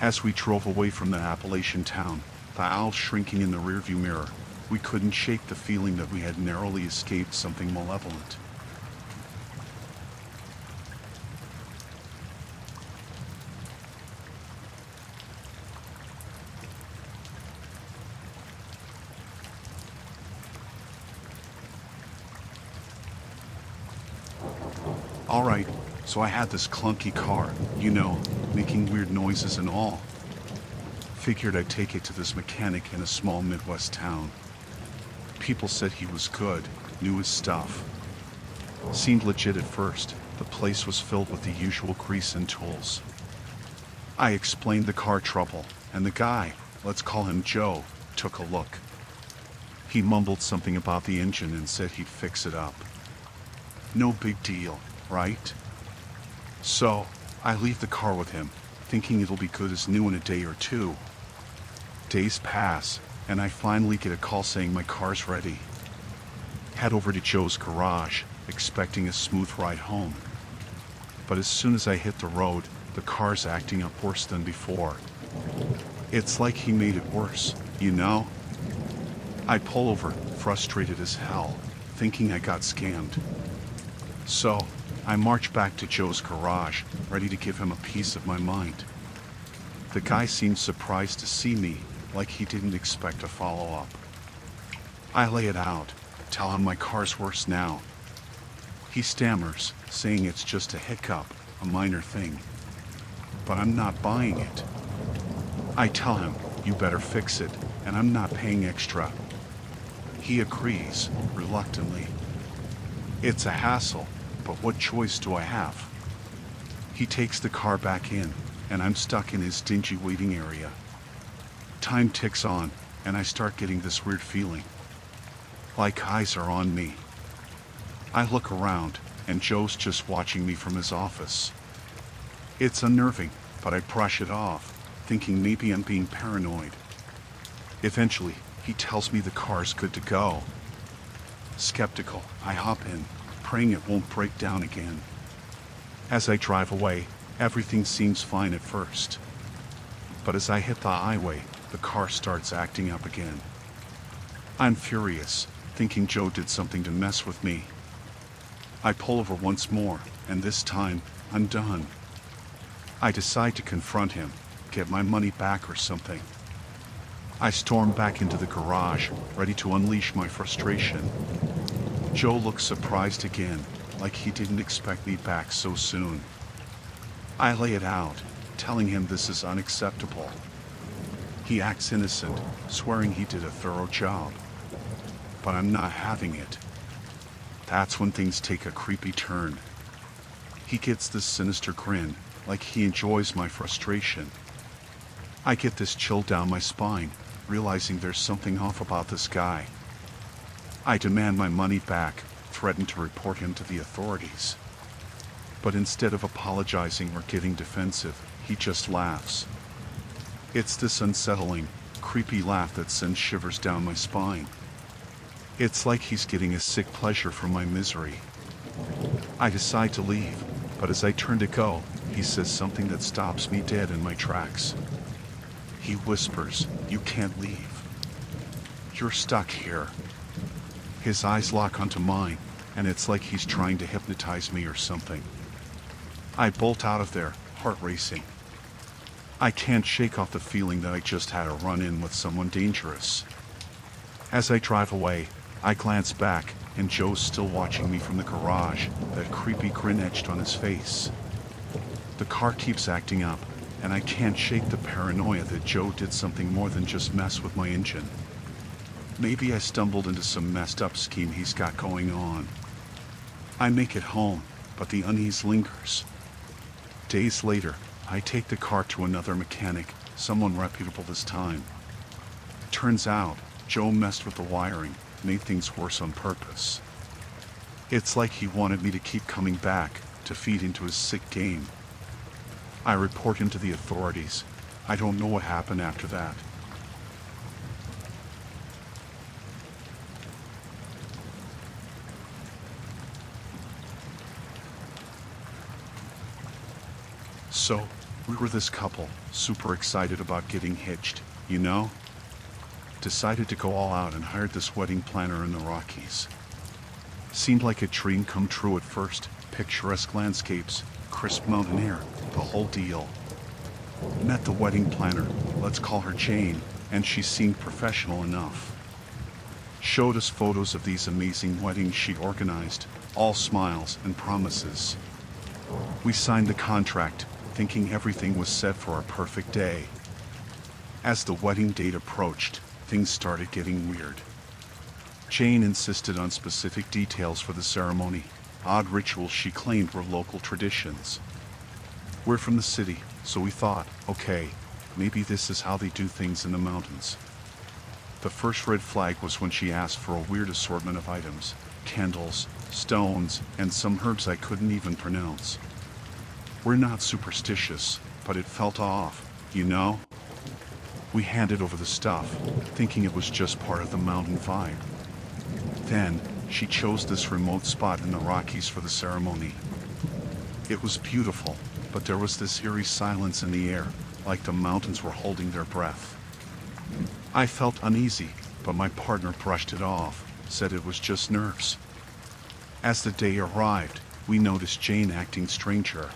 A: As we drove away from the Appalachian town, the owls shrinking in the rearview mirror, we couldn't shake the feeling that we had narrowly escaped something malevolent. Alright, so I had this clunky car, making weird noises and all. Figured I'd take it to this mechanic in a small Midwest town. People said he was good, knew his stuff. Seemed legit at first. The place was filled with the usual grease and tools. I explained the car trouble, and the guy, let's call him Joe, took a look. He mumbled something about the engine and said he'd fix it up. No big deal, right? So, I leave the car with him, thinking it'll be good as new in a day or two. Days pass, and I finally get a call saying my car's ready. Head over to Joe's garage, expecting a smooth ride home. But as soon as I hit the road, the car's acting up worse than before. It's like he made it worse, I pull over, frustrated as hell, thinking I got scammed. So, I march back to Joe's garage, ready to give him a piece of my mind. The guy seemed surprised to see me, like he didn't expect a follow-up. I lay it out, tell him my car's worse now. He stammers, saying it's just a hiccup, a minor thing. But I'm not buying it. I tell him, you better fix it, and I'm not paying extra. He agrees, reluctantly. It's a hassle, but what choice do I have? He takes the car back in, and I'm stuck in his dingy waiting area. Time ticks on, and I start getting this weird feeling. Like eyes are on me. I look around, and Joe's just watching me from his office. It's unnerving, but I brush it off, thinking maybe I'm being paranoid. Eventually, he tells me the car's good to go. Skeptical, I hop in, praying it won't break down again. As I drive away, everything seems fine at first. But as I hit the highway, the car starts acting up again. I'm furious, thinking Joe did something to mess with me. I pull over once more, and this time, I'm done. I decide to confront him, get my money back or something. I storm back into the garage, ready to unleash my frustration. Joe looks surprised again, like he didn't expect me back so soon. I lay it out, telling him this is unacceptable. He acts innocent, swearing he did a thorough job. But I'm not having it. That's when things take a creepy turn. He gets this sinister grin, like he enjoys my frustration. I get this chill down my spine, realizing there's something off about this guy. I demand my money back, threaten to report him to the authorities. But instead of apologizing or getting defensive, he just laughs. It's this unsettling, creepy laugh that sends shivers down my spine. It's like he's getting a sick pleasure from my misery. I decide to leave, but as I turn to go, he says something that stops me dead in my tracks. He whispers, "You can't leave. You're stuck here." His eyes lock onto mine, and it's like he's trying to hypnotize me or something. I bolt out of there, heart racing. I can't shake off the feeling that I just had a run-in with someone dangerous. As I drive away, I glance back, and Joe's still watching me from the garage, that creepy grin etched on his face. The car keeps acting up, and I can't shake the paranoia that Joe did something more than just mess with my engine. Maybe I stumbled into some messed up scheme he's got going on. I make it home, but the unease lingers. Days later, I take the car to another mechanic, someone reputable this time. Turns out, Joe messed with the wiring, made things worse on purpose. It's like he wanted me to keep coming back, to feed into his sick game. I report him to the authorities. I don't know what happened after that. So, we were this couple, super excited about getting hitched, you know? Decided to go all out and hired this wedding planner in the Rockies. Seemed like a dream come true at first, picturesque landscapes, crisp mountain air, the whole deal. Met the wedding planner, let's call her Jane, and she seemed professional enough. Showed us photos of these amazing weddings she organized, all smiles and promises. We signed the contract, thinking everything was set for our perfect day. As the wedding date approached, things started getting weird. Jane insisted on specific details for the ceremony, odd rituals she claimed were local traditions. We're from the city, so we thought, okay, maybe this is how they do things in the mountains. The first red flag was when she asked for a weird assortment of items, candles, stones, and some herbs I couldn't even pronounce. We're not superstitious, but it felt off, you know? We handed over the stuff, thinking it was just part of the mountain vibe. Then, she chose this remote spot in the Rockies for the ceremony. It was beautiful, but there was this eerie silence in the air, like the mountains were holding their breath. I felt uneasy, but my partner brushed it off, said it was just nerves. As the day arrived, we noticed Jane acting stranger.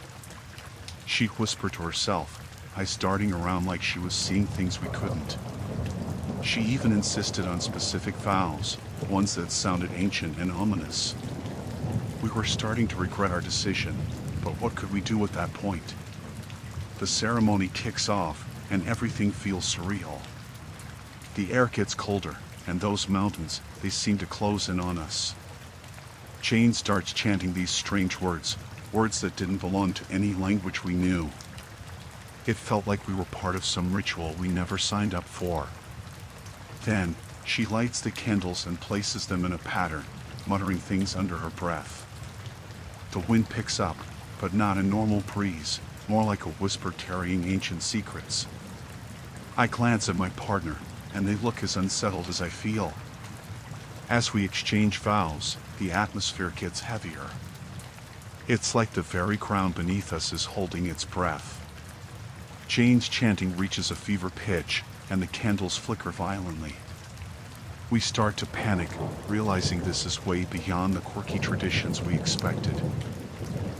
A: She whispered to herself, eyes darting around like she was seeing things we couldn't. She even insisted on specific vows, ones that sounded ancient and ominous. We were starting to regret our decision, but what could we do at that point? The ceremony kicks off, and everything feels surreal. The air gets colder, and those mountains, they seem to close in on us. Jane starts chanting these strange words that didn't belong to any language we knew. It felt like we were part of some ritual we never signed up for. Then, she lights the candles and places them in a pattern, muttering things under her breath. The wind picks up, but not a normal breeze, more like a whisper carrying ancient secrets. I glance at my partner, and they look as unsettled as I feel. As we exchange vows, the atmosphere gets heavier. It's like the very ground beneath us is holding its breath. Jane's chanting reaches a fever pitch, and the candles flicker violently. We start to panic, realizing this is way beyond the quirky traditions we expected.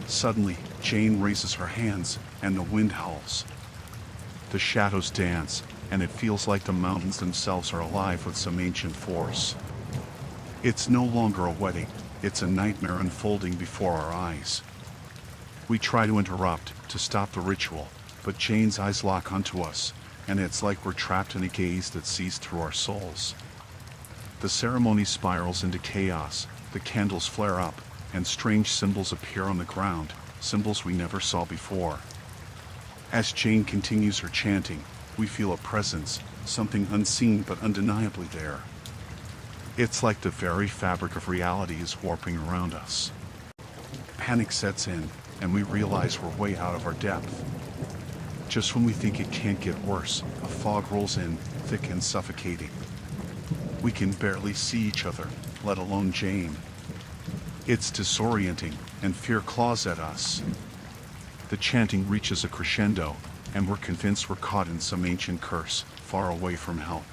A: Suddenly, Jane raises her hands, and the wind howls. The shadows dance, and it feels like the mountains themselves are alive with some ancient force. It's no longer a wedding, it's a nightmare unfolding before our eyes. We try to interrupt, to stop the ritual, but Jane's eyes lock onto us, and it's like we're trapped in a gaze that sees through our souls. The ceremony spirals into chaos, the candles flare up, and strange symbols appear on the ground, symbols we never saw before. As Jane continues her chanting, we feel a presence, something unseen but undeniably there. It's like the very fabric of reality is warping around us. Panic sets in, and we realize we're way out of our depth. Just when we think it can't get worse, a fog rolls in, thick and suffocating. We can barely see each other, let alone Jane. It's disorienting, and fear claws at us. The chanting reaches a crescendo, and we're convinced we're caught in some ancient curse, far away from help.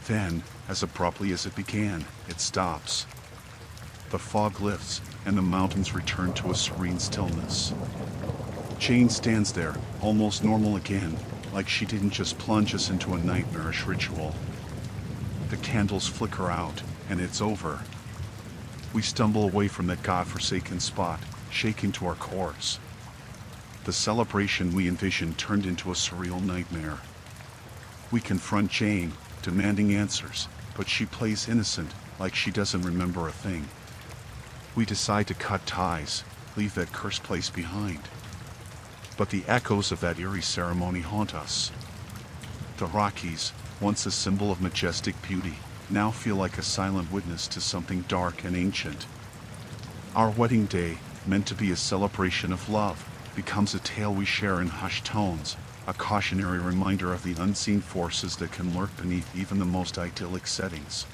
A: Then, as abruptly as it began, it stops. The fog lifts, and the mountains return to a serene stillness. Jane stands there, almost normal again, like she didn't just plunge us into a nightmarish ritual. The candles flicker out, and it's over. We stumble away from that godforsaken spot, shaking to our cores. The celebration we envisioned turned into a surreal nightmare. We confront Jane, demanding answers, but she plays innocent, like she doesn't remember a thing. We decide to cut ties, leave that cursed place behind. But the echoes of that eerie ceremony haunt us. The Rockies, once a symbol of majestic beauty, now feel like a silent witness to something dark and ancient. Our wedding day, meant to be a celebration of love, becomes a tale we share in hushed tones, a cautionary reminder of the unseen forces that can lurk beneath even the most idyllic settings.